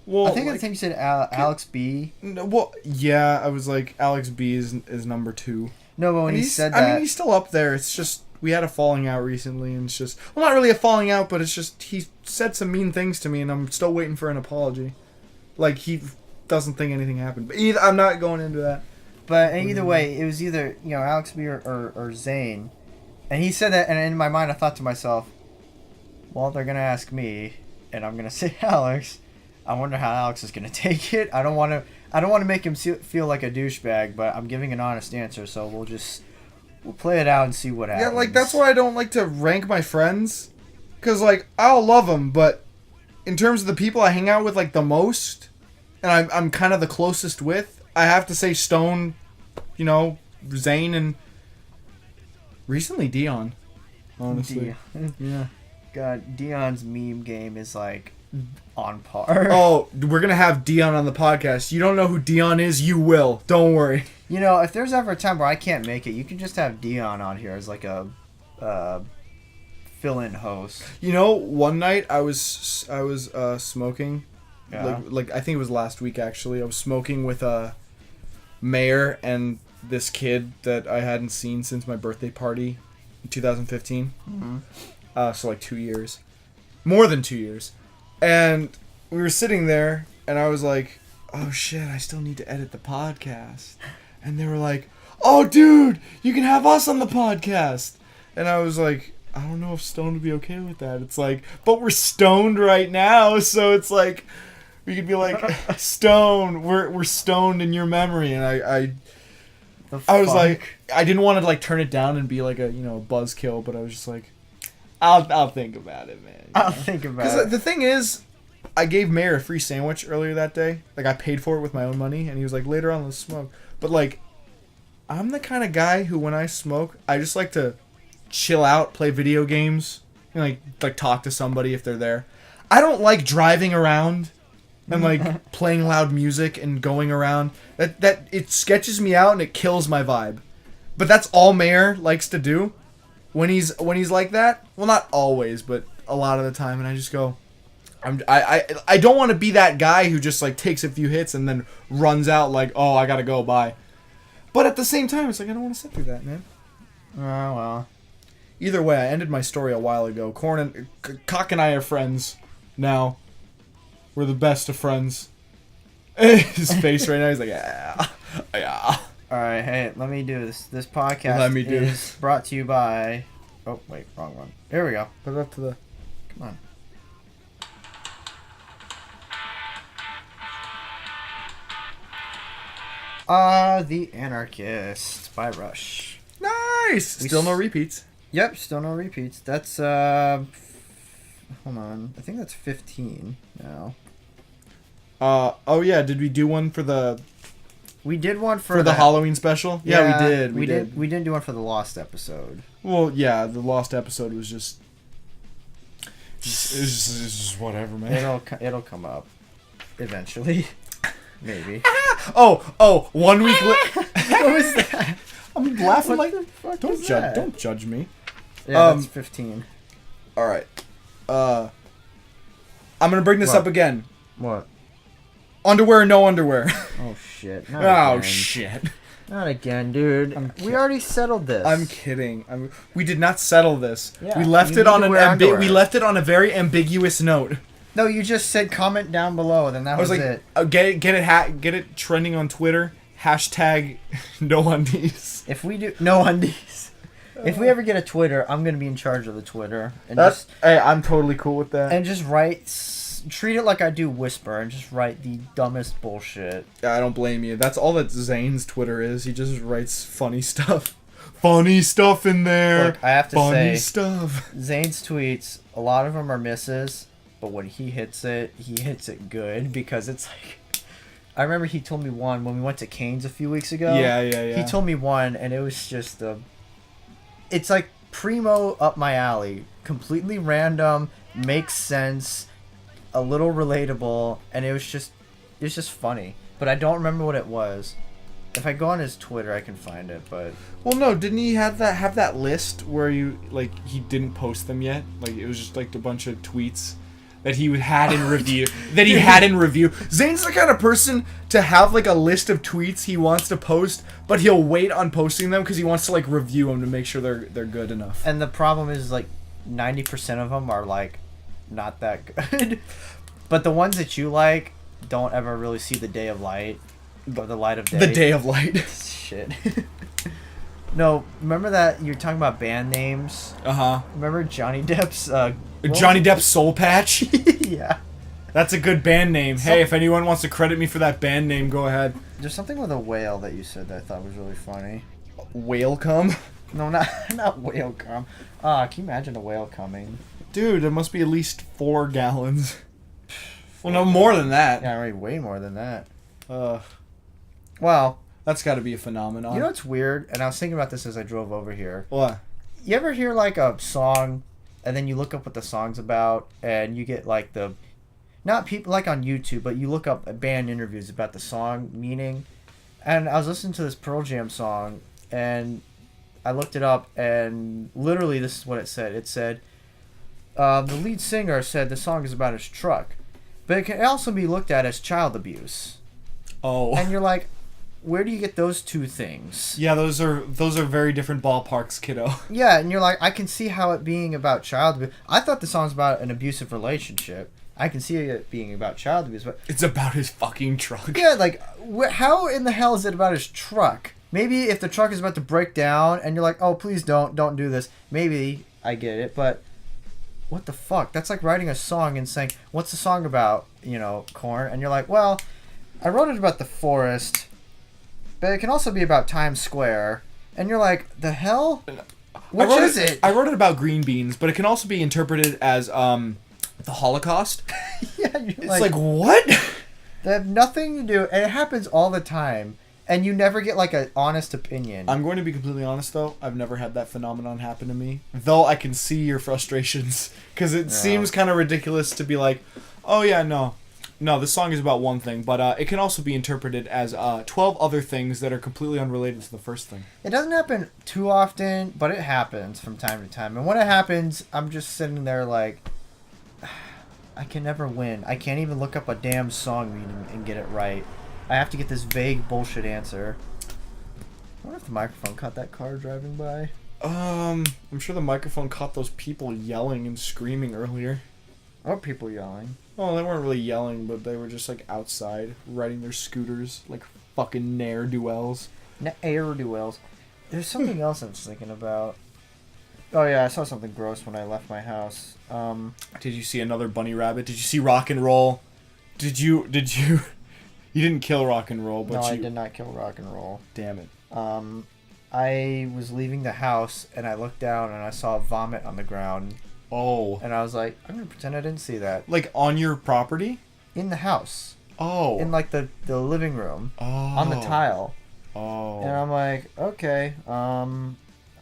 Well, I think at the time you said Alex B. No, well, yeah, I was like, Alex B is number 2. No, but when he said that... I mean, he's still up there. It's just, we had a falling out recently, and it's just... Well, not really a falling out, but it's just, he said some mean things to me, and I'm still waiting for an apology. Like, he doesn't think anything happened. But I'm not going into that. But either way, it was either, Alex B or Zane. And he said that, and in my mind I thought to myself, well, they're going to ask me, and I'm going to say Alex. I wonder how Alex is going to take it. I don't want to make him feel like a douchebag, but I'm giving an honest answer, so we'll play it out and see what happens. Yeah, like, that's why I don't like to rank my friends. Because, like, I'll love them, but in terms of the people I hang out with, like, the most, and I'm kind of the closest with, I have to say Stone, Zane, and recently Dion, honestly. Yeah. God, Dion's meme game is, like, on par. Oh, we're going to have Dion on the podcast. You don't know who Dion is, you will. Don't worry. If there's ever a time where I can't make it, you can just have Dion on here as, like, a fill-in host. One night I was smoking. Yeah. Like I think it was last week, actually. I was smoking with Mayor and this kid that I hadn't seen since my birthday party in 2015. Mm-hmm. So like 2 years. More than 2 years. And we were sitting there, and I was like, oh shit, I still need to edit the podcast. And they were like, oh dude, you can have us on the podcast. And I was like, I don't know if Stone would be okay with that. It's like, but we're stoned right now, so it's like, we could be like, Stone, we're stoned in your memory. And I was like, I didn't want to like turn it down and be like a buzzkill, but I was just like, I'll think about it, man. I'll think about it. Because the thing is, I gave Mayor a free sandwich earlier that day. Like, I paid for it with my own money, and he was like, later on, let's smoke. But like, I'm the kind of guy who, when I smoke, I just like to chill out, play video games, and like talk to somebody if they're there. I don't like driving around and like playing loud music and going around. That it sketches me out and it kills my vibe. But that's all Mayor likes to do when he's like that. Well, not always, but a lot of the time. And I just go, I don't want to be that guy who just like takes a few hits and then runs out like, oh, I gotta go, bye. But at the same time, it's like, I don't want to sit through that, man. Oh, well. Either way, I ended my story a while ago. Korn and Kock and I are friends now. We're the best of friends. His face right now, he's like, yeah. Alright, hey, let me do this. This podcast is brought to you by... Oh, wait, wrong one. Here we go. Put it up to the... Come on. The Anarchist by Rush. Nice. Still no repeats. Yep, still no repeats. That's hold on. I think that's 15 now. Oh yeah, did we do one for the We did one for the Halloween special? Yeah, we did. We did. We didn't do one for the Lost episode. Well, yeah, the Lost episode was just it's just whatever, man. It'll come up eventually. Maybe. Oh, 1 week later. What was that? I'm laughing What like the fuck don't was judge. that? Don't judge me. Yeah, that's 15. All right. I'm gonna bring this What? up again. What? Underwear or no underwear? Oh shit. Not Oh again. shit. Not again, dude. We already settled this. I'm kidding. We did not settle this. Yeah, we left you it need on to an wear underwear. we left it on a very ambiguous note. No, you just said comment down below, and then that I was was like, it. get it trending on Twitter. Hashtag no undies. If we do no undies, if we ever get a Twitter, I'm gonna be in charge of the Twitter, and Hey, I'm totally cool with that. just treat it like I do Whisper, and just write the dumbest bullshit. Yeah, I don't blame you. That's all that Zane's Twitter is. He just writes funny stuff. Funny stuff in there. Look, I have to funny say, stuff. Zane's tweets, a lot of them are misses, but when he hits it good, because it's like, I remember he told me one when we went to Cane's a few weeks ago. Yeah. He told me one, and it was just it's like primo up my alley, completely random, makes sense, a little relatable, and it was just funny. But I don't remember what it was. If I go on his Twitter, I can find it. But Well, no, didn't he have that list where you like he didn't post them yet? Like it was just like a bunch of tweets that he had in review. Zane's the kind of person to have like a list of tweets he wants to post, but he'll wait on posting them because he wants to like review them to make sure they're good enough. and the problem is like 90% of them are like not that good. But the ones that you like don't ever really see the day of light or the light of day. The day of light. Shit. No, remember that you're talking about band names? Remember Johnny Depp's Johnny Depp's Soul Patch. Yeah. That's a good band name. Hey, if anyone wants to credit me for that band name, go ahead. There's something with a whale that you said that I thought was really funny. Whale cum? No, not whale come. Can you imagine a whale coming? Dude, there must be at least 4 gallons. Well, no, more than that. Yeah, already way more than that. Well, That's got to be a phenomenon. you know what's weird? And I was thinking about this as I drove over here. What? You ever hear like a song, and then you look up what the song's about, and you get like not people like on YouTube, but you look up band interviews about the song meaning. And I was listening to this Pearl Jam song, and I looked it up, and literally this is what it said. It said, the lead singer said the song is about his truck, but it can also be looked at as child abuse. Oh. And you're like, where do you get those two things? Yeah, those are very different ballparks, kiddo. Yeah, and you're like, I can see how it being about child abuse. I thought the song's about an abusive relationship. I can see it being about child abuse, but It's about his fucking truck. yeah, like, how in the hell is it about his truck? Maybe if the truck is about to break down, and you're like, oh, please don't do this. Maybe I get it, but what the fuck? That's like writing a song and saying, what's the song about? You know, Korn, and you're like, well, I wrote it about the forest, but it can also be about Times Square, and you're like, the hell? Which is it? I wrote it about green beans, but it can also be interpreted as the Holocaust. Yeah, you're It's like what? They have nothing to do, and it happens all the time, and you never get like an honest opinion. I'm going to be completely honest though. I've never had that phenomenon happen to me. Though I can see your frustrations because it seems kind of ridiculous to be like, oh yeah, no, this song is about one thing, but it can also be interpreted as 12 other things that are completely unrelated to the first thing. It doesn't happen too often, but it happens from time to time. And when it happens, I'm just sitting there like, I can never win. I can't even look up a damn song meaning and get it right. I have to get this vague bullshit answer. I wonder if the microphone caught that car driving by. I'm sure the microphone caught those people yelling and screaming earlier. What people yelling? Well, they weren't really yelling, but they were just like outside riding their scooters like fucking ne'er-do-wells. Ne'er-do-wells. There's something else I was thinking about. Oh yeah, I saw something gross when I left my house. Did you see another bunny rabbit? Did you see rock and roll? Did you You didn't kill rock and roll, but No, you... I did not kill rock and roll. Damn it. I was leaving the house and I looked down and I saw vomit on the ground. Oh. And I was like, I'm gonna pretend I didn't see that. Like on your property? In the house. Oh. In like the living room. Oh. On the tile. Oh. And I'm like, okay, I'm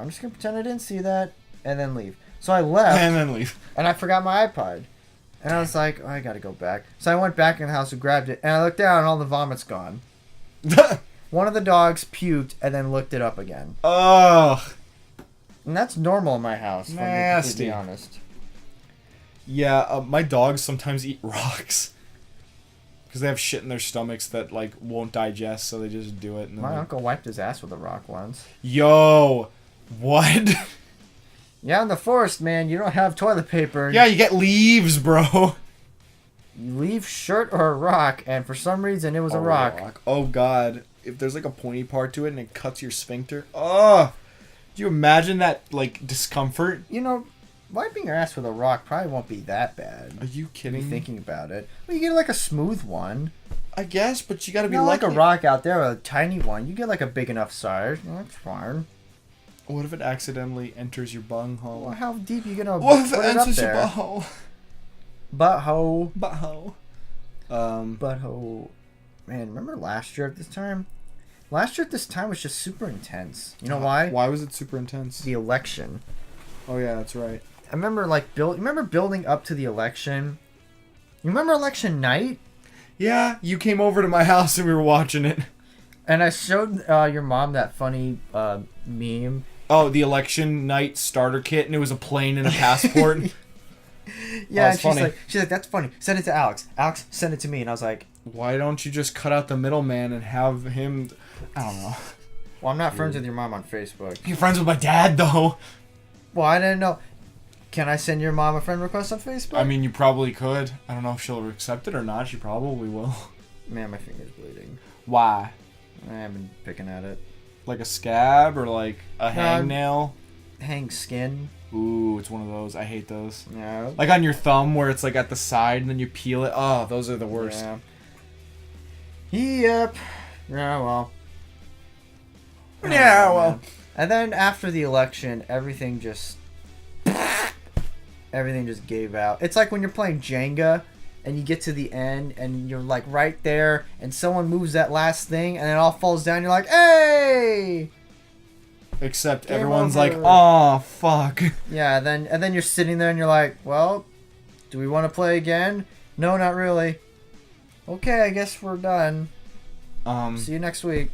just gonna pretend I didn't see that and then leave. So I left. And then leave. And I forgot my iPod. And I was like, oh, I gotta go back. So I went back in the house and grabbed it and I looked down and all the vomit's gone. One of the dogs puked and then looked it up again. Ugh. And that's normal in my house, if I'm being completely honest. Yeah, my dogs sometimes eat rocks. Because they have shit in their stomachs that, like, won't digest, so they just do it. And My uncle wiped his ass with a rock once. Yo! What? Yeah, in the forest, man, you don't have toilet paper. Yeah, you get leaves, bro. You leave shirt or a rock, and for some reason it was a rock. Oh, God. If there's, like, a pointy part to it and it cuts your sphincter. Oh! Do you imagine that, like, discomfort? You know, wiping your ass with a rock probably won't be that bad. Are you kidding me? Thinking about it. Well, you get like a smooth one. I guess, but you gotta be Not lucky. like a rock out there, a tiny one. You get like a big enough size. That's fine. What if it accidentally enters your bunghole? Well, how deep you gonna What if put it it up enters your there? butthole? Butthole. Butthole. Butthole. Man, remember last year at this time? Last year at this time was just super intense. You know why? Why was it super intense? The election. Oh yeah, that's right. I remember remember building up to the election? You remember election night? Yeah, you came over to my house and we were watching it. And I showed your mom that funny meme. Oh, the election night starter kit, and it was a plane and a passport. Yeah, and funny. she's like, that's funny. Send it to Alex. Alex, send it to me. And I was like, Why don't you just cut out the middleman and have him... I don't know. well, I'm not friends with your mom on Facebook. You're friends with my dad, though. Well, I didn't know. Can I send your mom a friend request on Facebook? I mean, you probably could. I don't know if she'll accept it or not. She probably will. Man, my finger's bleeding. Why? I haven't been picking at it. Like a scab or like a hangnail? Hang skin. Ooh, it's one of those. I hate those. Yeah. Like on your thumb where it's like at the side and then you peel it. Oh, those are the worst. Yeah. Yep. Yeah, well. Yeah, well. And then after the election, everything just gave out. It's like when you're playing Jenga and you get to the end and you're like right there and someone moves that last thing and it all falls down. You're like, hey! Except Game everyone's over. like, oh, fuck. Yeah, and then you're sitting there and you're like, well, do we want to play again? No, not really. Okay, I guess we're done. See you next week.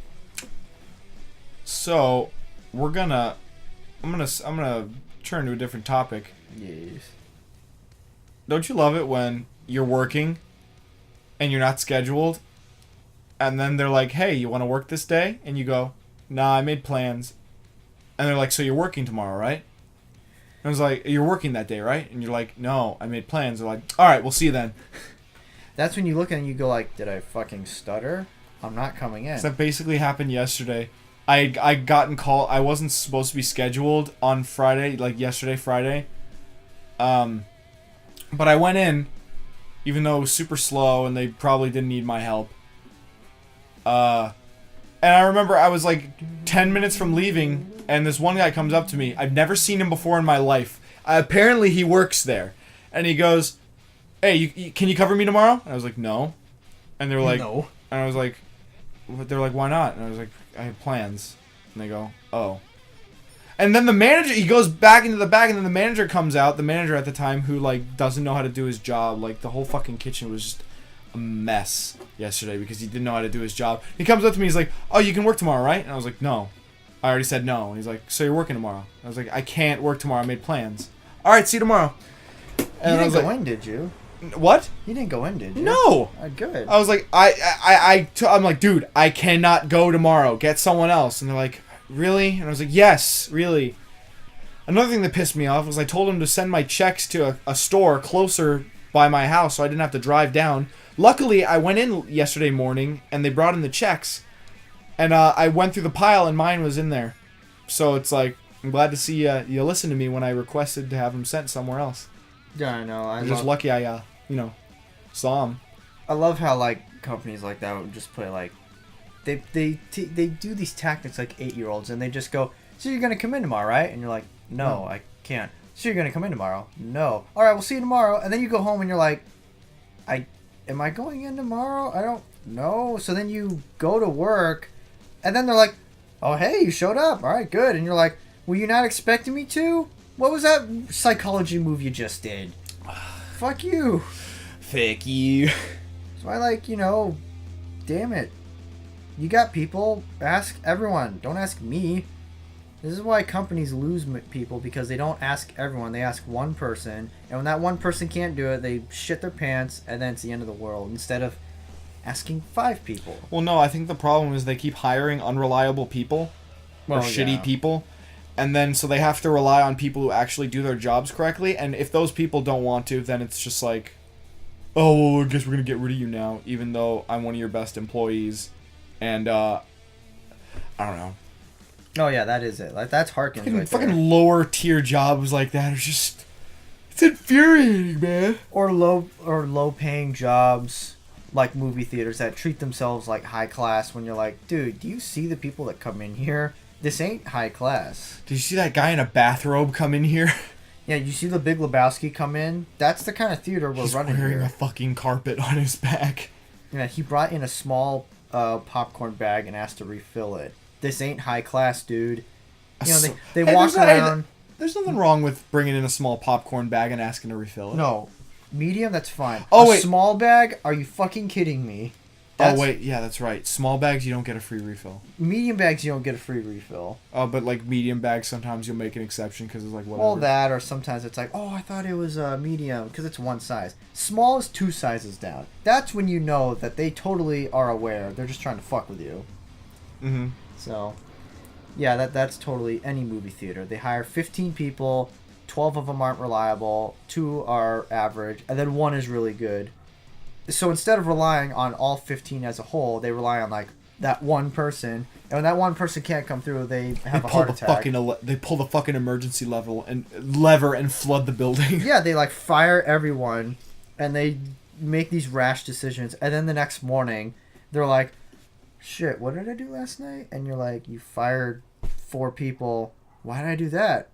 So, I'm gonna turn to a different topic. Yes. Don't you love it when you're working and you're not scheduled and then they're like, hey, you want to work this day? And you go, nah, I made plans. And they're like, so you're working tomorrow, right? And I was like, you're working that day, right? And you're like, no, I made plans. They're like, all right, we'll see you then. That's when you look and you go like, did I fucking stutter? I'm not coming in. So that basically happened yesterday. I gotten call. I wasn't supposed to be scheduled on Friday, like yesterday, Friday. But I went in, even though it was super slow and they probably didn't need my help. And I remember I was like 10 minutes from leaving, and this one guy comes up to me. I've never seen him before in my life. Apparently he works there, and he goes, "Hey, can you cover me tomorrow?" And I was like, "No." And they were like, No. And I was like, they're like, "Why not?" And I was like, "I have plans." And they go, "Oh." And then the manager, he goes back into the back, and then the manager comes out, the manager at the time, who, like, doesn't know how to do his job. Like, the whole fucking kitchen was just a mess yesterday because he didn't know how to do his job. He comes up to me, he's like, "Oh, you can work tomorrow, right?" And I was like, "No." I already said no. And he's like, "So you're working tomorrow?" I was like, "I can't work tomorrow. I made plans." "All right, see you tomorrow." You And I didn't was go like, in, did you? "What?" You didn't go in, did you? No. Good. I was like, I'm like, "Dude, I cannot go tomorrow. Get someone else." And they're like, "Really?" And I was like, "Yes, really." Another thing that pissed me off was I told him to send my checks to a store closer by my house so I didn't have to drive down. Luckily, I went in yesterday morning and they brought in the checks. And I went through the pile and mine was in there. So it's like, I'm glad to see you listen to me when I requested to have them sent somewhere else. Yeah, I know. I'm just lucky I, saw them. I love how, like, companies like that would just put like, they do these tactics like 8-year-olds, and they just go, so you're gonna come in tomorrow, right? And you're like, no, I can't. So you're gonna come in tomorrow? No. All right, we'll see you tomorrow. And then you go home and you're like, am I going in tomorrow? I don't know. So then you go to work, and then they're like, oh hey, you showed up. All right, good. And you're like, were you not expecting me to? What was that psychology move you just did? Fuck you. Fuck you. So I like, damn it. You got people, ask everyone. Don't ask me. This is why companies lose people, because they don't ask everyone. They ask one person, and when that one person can't do it, they shit their pants, and then it's the end of the world, instead of asking 5 people. Well, no, I think the problem is they keep hiring unreliable people or shitty people, and then so they have to rely on people who actually do their jobs correctly, and if those people don't want to, then it's just like, oh, well, I guess we're going to get rid of you now, even though I'm one of your best employees, and, I don't know. Oh yeah, that is it. Like, that's Harkins right fucking there. lower tier jobs like that are just, it's infuriating, man. Or low paying jobs like movie theaters that treat themselves like high class, when you're like, dude, do you see the people that come in here? This ain't high class. Did you see that guy in a bathrobe come in here? Yeah, you see the Big Lebowski come in? That's the kind of theater we're running here. He's wearing a fucking carpet on his back. Yeah, he brought in a small popcorn bag and asked to refill it. This ain't high class, dude. They walk around. There's nothing wrong with bringing in a small popcorn bag and asking to refill it. No. Medium, that's fine. Oh, wait. Small bag? Are you fucking kidding me? Yeah, that's right. Small bags, you don't get a free refill. Medium bags, you don't get a free refill. But like medium bags, sometimes you'll make an exception because it's like whatever. All that, or sometimes it's like, oh, I thought it was medium because it's one size. Small is 2 sizes down. That's when you know that they totally are aware. They're just trying to fuck with you. Mm-hmm. So, yeah, that's totally any movie theater. They hire 15 people, 12 of them aren't reliable, 2 are average, and then 1 is really good. So instead of relying on all 15 as a whole, they rely on like that one person, and when that one person can't come through, they have a heart attack. They pull the fucking emergency lever and flood the building. Yeah, they like fire everyone, and they make these rash decisions, and then the next morning, they're like, shit, what did I do last night? And you're like, you fired 4 people. Why did I do that?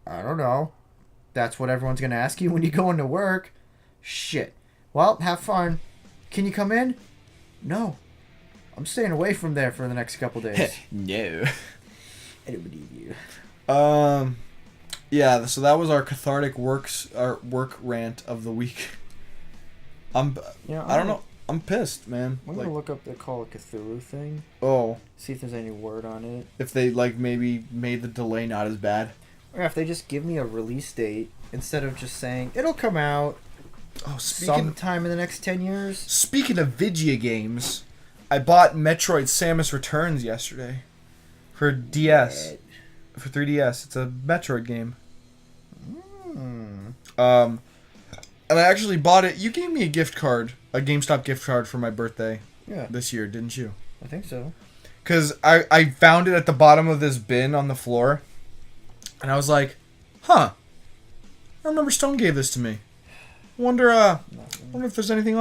I don't know. That's what everyone's going to ask you when you go into work. Shit. Well, have fun. Can you come in? No. I'm staying away from there for the next couple days. No. I don't believe you. Yeah, so that was our cathartic work rant of the week. I don't know. I'm pissed, man. I'm going to look up the Call of Cthulhu thing. Oh. See if there's any word on it. If they, like, maybe made the delay not as bad. Or if they just give me a release date instead of just saying, it'll come out sometime in the next 10 years. Speaking of video games, I bought Metroid Samus Returns yesterday. For DS. For 3DS. It's a Metroid game. And I actually bought it. You gave me a gift card. A GameStop gift card for my birthday. Yeah. This year, didn't you? I think so. Because I found it at the bottom of this bin on the floor. And I was like, huh. I remember Stone gave this to me. Wonder if there's anything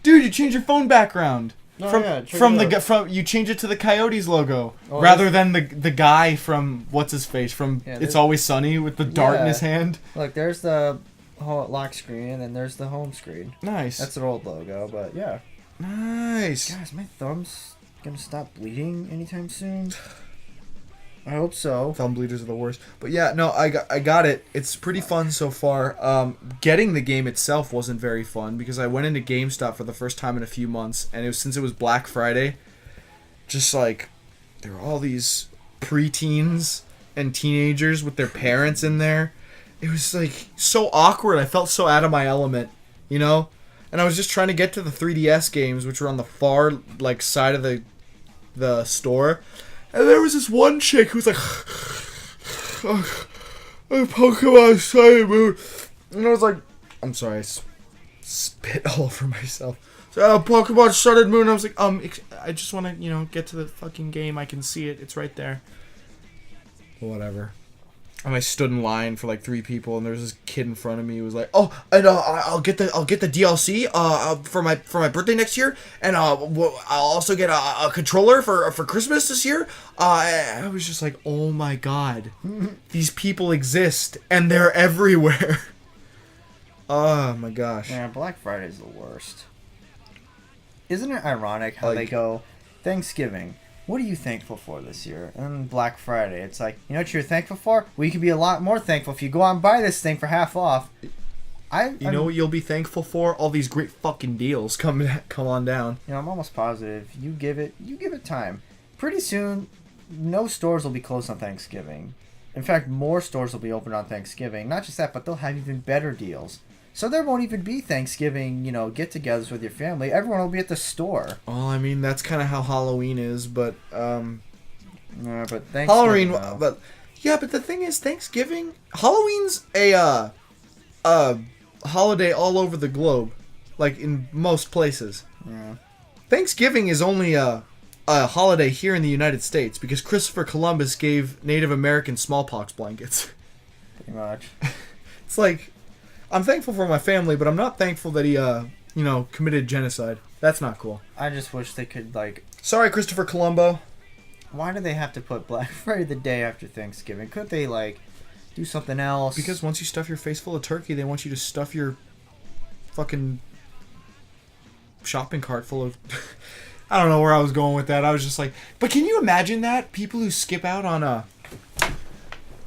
Dude, you changed your phone background. You change it to the Coyotes logo rather than the guy from what's his face from It's Always Sunny with the dart in his hand. Look, there's the lock screen and there's the home screen. Nice. That's an old logo, but yeah. Nice. Guys, my thumb's gonna stop bleeding anytime soon. I hope so. Thumb bleeders are the worst. But yeah, no, I got it. It's pretty fun so far. Getting the game itself wasn't very fun because I went into GameStop for the first time in a few months, and since it was Black Friday, just like there were all these preteens and teenagers with their parents in there. It was like so awkward. I felt so out of my element, you know? And I was just trying to get to the 3DS games, which were on the far like side of the store. And there was this one chick who was like, Pokemon Sun and Moon. And I was like, I'm sorry, I spit all over myself. So, Pokemon Sun and Moon. I was like, I just want to, get to the fucking game. I can see it. It's right there. Whatever. And I stood in line for like 3 people, and there was this kid in front of me who was like, "Oh, and I'll get the DLC for my birthday next year, and I'll also get a controller for Christmas this year." I was just like, "Oh my god, these people exist, and they're everywhere." Oh my gosh. Yeah, Black Friday's the worst. Isn't it ironic how they go, Thanksgiving, what are you thankful for this year? And Black Friday, it's like, you know what you're thankful for? Well, you could be a lot more thankful if you go out and buy this thing for half off. You know what you'll be thankful for? All these great fucking deals come on down. You know, I'm almost positive. You give it time. Pretty soon, no stores will be closed on Thanksgiving. In fact, more stores will be open on Thanksgiving. Not just that, but they'll have even better deals. So there won't even be Thanksgiving, get-togethers with your family. Everyone will be at the store. Well, I mean, that's kind of how Halloween is, but but Thanksgiving, Halloween, though. but the thing is, Thanksgiving, Halloween's a holiday all over the globe, like in most places. Yeah. Thanksgiving is only a holiday here in the United States because Christopher Columbus gave Native Americans smallpox blankets. Pretty much. It's like, I'm thankful for my family, but I'm not thankful that he, committed genocide. That's not cool. I just wish they could, Sorry, Christopher Columbo. Why do they have to put Black Friday the day after Thanksgiving? Couldn't they, do something else? Because once you stuff your face full of turkey, they want you to stuff your fucking shopping cart full of... I don't know where I was going with that. I was just like... But can you imagine that? People who skip out on a...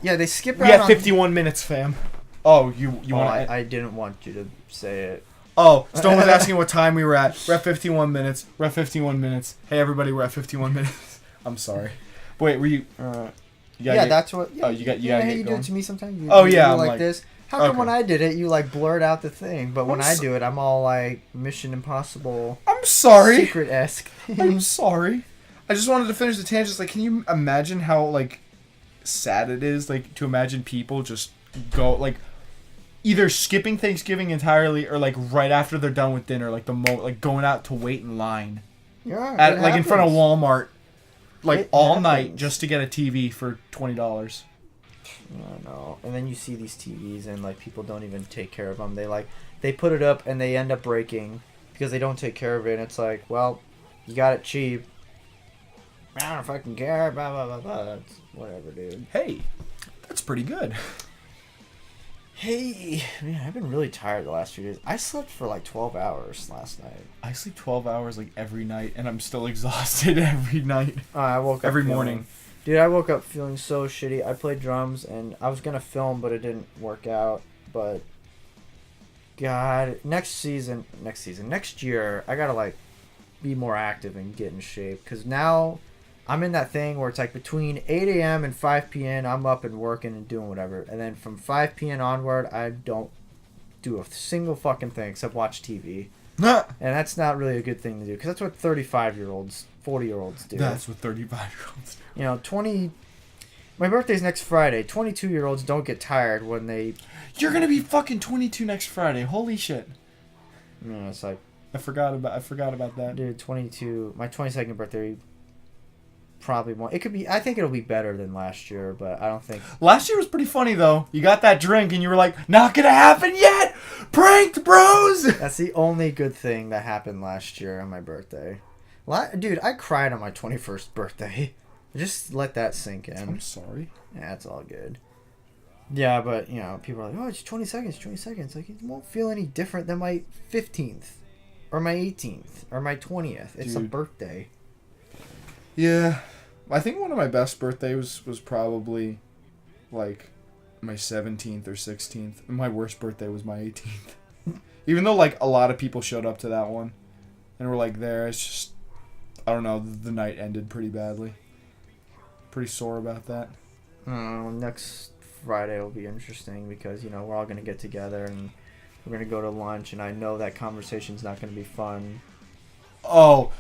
Yeah, they skip out We have on... 51 minutes, fam. Oh, you want to... I didn't want you to say it. Oh, Stone was asking what time we were at. We're at 51 minutes. We're at 51 minutes. Hey, everybody, we're at 51 minutes. I'm sorry. But wait, were you... That's what... Yeah, you gotta you get do going? it to me sometimes? You I'm like this? How come okay. when I did it, you, blurred out the thing, but when I do it, I'm all, Mission Impossible... I'm sorry. Secret-esque. I'm sorry. I just wanted to finish the tangents. Can you imagine how, sad it is, to imagine people just go, either skipping Thanksgiving entirely or, right after they're done with dinner, going out to wait in line. Yeah, At, in front of Walmart, all happens. night just to get a TV for $20. I know. And then you see these TVs and people don't even take care of them. They put it up and they end up breaking because they don't take care of it. And it's well, you got it cheap. I don't fucking care. Blah blah blah blah. That's whatever, dude. Hey, that's pretty good. Hey, man, I've been really tired the last few days. I slept for 12 hours last night. I sleep 12 hours every night, and I'm still exhausted every night. I woke up every morning. Dude, I woke up feeling so shitty. I played drums, and I was going to film, but it didn't work out. But, God, next year, I got to, be more active and get in shape. Because now I'm in that thing where it's between 8 a.m. and 5 p.m. I'm up and working and doing whatever. And then from 5 p.m. onward, I don't do a single fucking thing except watch TV. And that's not really a good thing to do. Because that's what 35-year-olds, 40-year-olds do. That's what 35-year-olds do. My birthday's next Friday. 22-year-olds don't get tired when they... You're going to be fucking 22 next Friday. Holy shit. Yeah, it's I forgot about that. Dude, 22... My 22nd birthday... Probably won't. It could be. I think it'll be better than last year, but I don't think. Last year was pretty funny though. You got that drink and you were like, "Not gonna happen yet, pranked, bros." That's the only good thing that happened last year on my birthday. Dude, I cried on my 21st birthday. Just let that sink in. I'm sorry. Yeah, it's all good. Yeah, but people are like, "Oh, it's 20 seconds, 20 seconds." It won't feel any different than my 15th, or my 18th, or my 20th. It's a birthday. Yeah, I think one of my best birthdays was probably, my 17th or 16th. And my worst birthday was my 18th. Even though, a lot of people showed up to that one. And were, there. It's just, I don't know, the night ended pretty badly. Pretty sore about that. Next Friday will be interesting because, we're all going to get together and we're going to go to lunch. And I know that conversation's not going to be fun. Oh,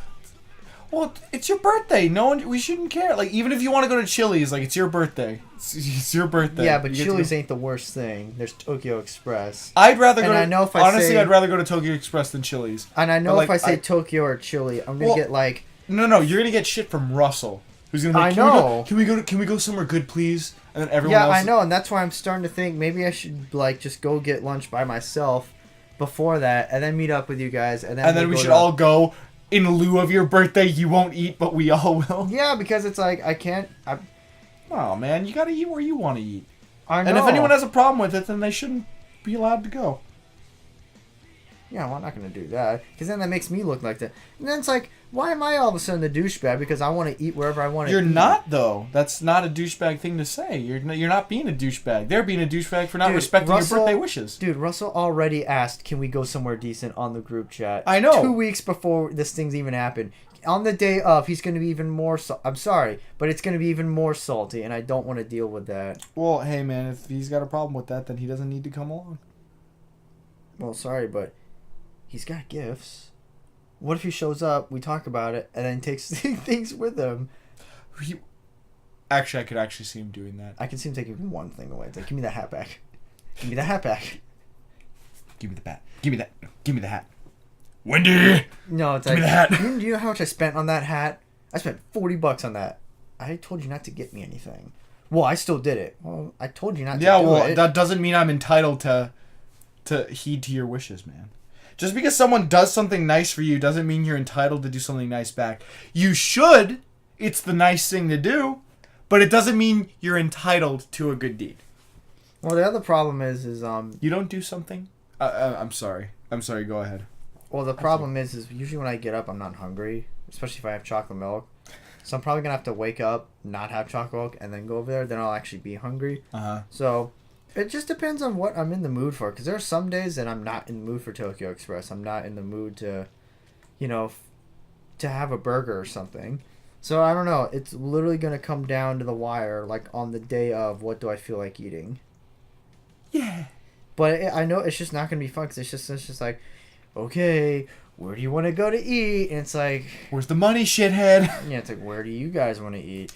well, it's your birthday. We shouldn't care. Even if you want to go to Chili's, it's your birthday. It's your birthday. Yeah, but Chili's ain't the worst thing. There's Tokyo Express. I'd rather go. I'd rather go to Tokyo Express than Chili's. And I know if I say Tokyo or Chili, I'm gonna get No, you're gonna get shit from Russell. Who's gonna? Can we go somewhere good, please? and then everyone else. Yeah, I know, and that's why I'm starting to think maybe I should like just go get lunch by myself before that, and then meet up with you guys, and then we should all go in lieu of your birthday. You won't eat, but we all will. Yeah, because it's like I can't. Oh man, you gotta eat where you want to eat. I know. And if anyone has a problem with it, then they shouldn't be allowed to go. Yeah, well, I'm not going to do that. Because then that makes me look like that. And then it's like, why am I all of a sudden the douchebag? Because I want to eat wherever I want to eat. You're not, though. That's not a douchebag thing to say. You're not being a douchebag. They're being a douchebag for not respecting your birthday wishes. Dude, Russell already asked, can we go somewhere decent on the group chat? I know. 2 weeks before this thing's even happened. On the day of, he's going to be even more... I'm sorry, but it's going to be even more salty, and I don't want to deal with that. Well, hey, man, if he's got a problem with that, then he doesn't need to come along. Well, sorry, but... He's got gifts. What if he shows up, we talk about it, and then takes things with him? Actually, I could actually see him doing that. I can see him taking one thing away. It's like, give me that hat back. Give me that hat back. Give me the bat. Give me that. Give me the hat. Wendy! No, it's give like, me the hat. Do you know how much I spent on that hat? I spent $40 on that. I told you not to get me anything. Well, I still did it. Well, I told you not to do it. Yeah, well, that doesn't mean I'm entitled to heed to your wishes, man. Just because someone does something nice for you doesn't mean you're entitled to do something nice back. You should. It's the nice thing to do. But it doesn't mean you're entitled to a good deed. Well, the other problem is you don't do something? I'm sorry. Go ahead. Well, the problem is usually when I get up, I'm not hungry. Especially if I have chocolate milk. So I'm probably going to have to wake up, not have chocolate milk, and then go over there. Then I'll actually be hungry. Uh-huh. So... It just depends on what I'm in the mood for. Because there are some days that I'm not in the mood for Tokyo Express. I'm not in the mood to, to have a burger or something. So I don't know. It's literally going to come down to the wire, like on the day of what do I feel like eating. Yeah. But I know it's just not going to be fun. Because it's just like, okay, where do you want to go to eat? And it's like... Where's the money, shithead? Yeah, it's like, where do you guys want to eat?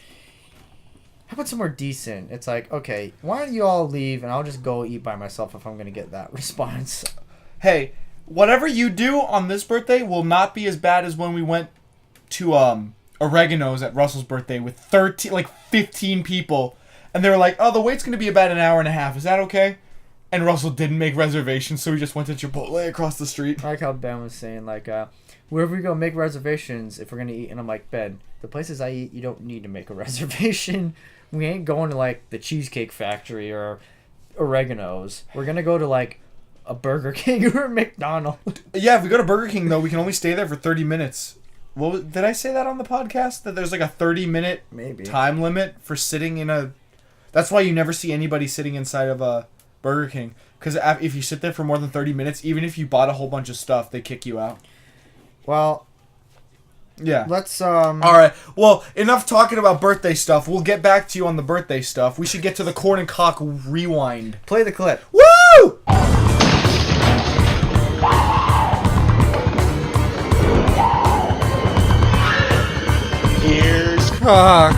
How about somewhere decent? It's like, okay, why don't you all leave and I'll just go eat by myself if I'm going to get that response. Hey, whatever you do on this birthday will not be as bad as when we went to Oregano's at Russell's birthday with 15 people. And they were like, oh, the wait's going to be about an hour and a half. Is that okay? And Russell didn't make reservations, so we just went to Chipotle across the street. I like how Ben was saying, like, wherever we go, make reservations if we're going to eat. And I'm like, Ben, the places I eat, you don't need to make a reservation. We ain't going to, like, the Cheesecake Factory or Oregano's. We're going to go to, like, a Burger King or a McDonald's. Yeah, if we go to Burger King, though, we can only stay there for 30 minutes. Well, did I say that on the podcast? That there's, like, a 30-minute time limit for sitting in a... That's why you never see anybody sitting inside of a Burger King. Because if you sit there for more than 30 minutes, even if you bought a whole bunch of stuff, they kick you out. Well... Yeah. Let's, Alright. Well, enough talking about birthday stuff. We'll get back to you on the birthday stuff. We should get to the Korn and Kock rewind. Play the clip. Woo! Here's Kock.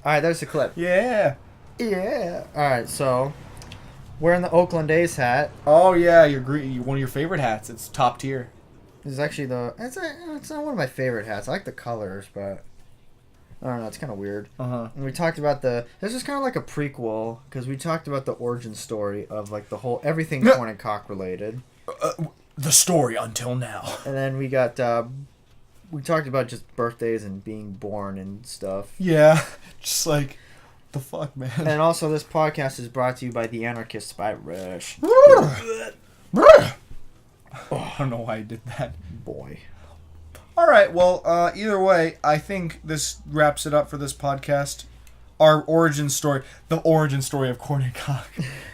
Alright, there's the clip. Yeah. Yeah. Alright, so... Wearing the Oakland A's hat. Oh, yeah. One of your favorite hats. It's top tier. This is actually it's not one of my favorite hats. I like the colors, but I don't know. It's kind of weird. And we talked about this is kind of like a prequel because we talked about the origin story of like the whole everything Korn and Kock related. The story until now. And then we got we talked about just birthdays and being born and stuff. Yeah, just like the fuck, man. And also, this podcast is brought to you by The Anarchists by Rush. Oh, I don't know why I did that. Boy. All right, well, either way, I think this wraps it up for this podcast. Our origin story, the origin story of Korn and Kock,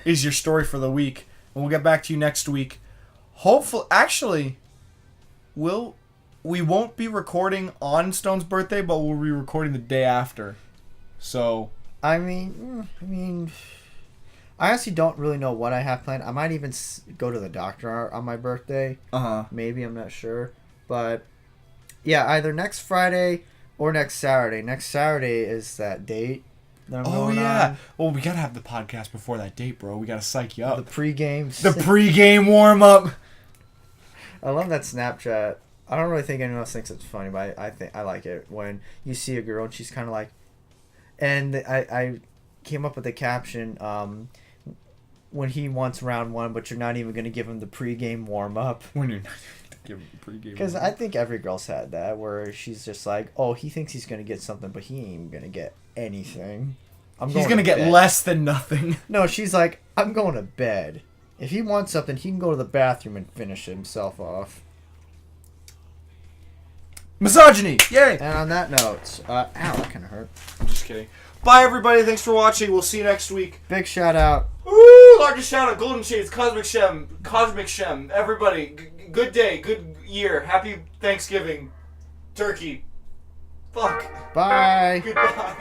is your story for the week. And we'll get back to you next week. Hopefully, actually, we won't be recording on Stone's birthday, but we'll be recording the day after. So... I mean... I honestly don't really know what I have planned. I might even go to the doctor on my birthday. Maybe, I'm not sure. But, yeah, either next Friday or next Saturday. Next Saturday is that date that I'm going on. Well, we got to have the podcast before that date, bro. We got to psych you up. The pregame. The pregame warm-up. I love that Snapchat. I don't really think anyone else thinks it's funny, but I think I like it when you see a girl and she's kind of like, And I came up with a caption, when he wants round one, but you're not even going to give him the pregame warm-up. When you're not give him the pregame. Because I think every girl's had that, where she's just like, oh, he thinks he's going to get something, but he ain't going to get anything. He's going to get less than nothing. No, she's like, I'm going to bed. If he wants something, he can go to the bathroom and finish himself off. Misogyny! Yay! And on that note, ow, that kind of hurt. I'm just kidding. Bye, everybody. Thanks for watching. We'll see you next week. Big shout out. Woo! Largest shout out. Golden Shades. Cosmic Shem. Everybody. Good day. Good year. Happy Thanksgiving. Turkey. Fuck. Bye. Goodbye.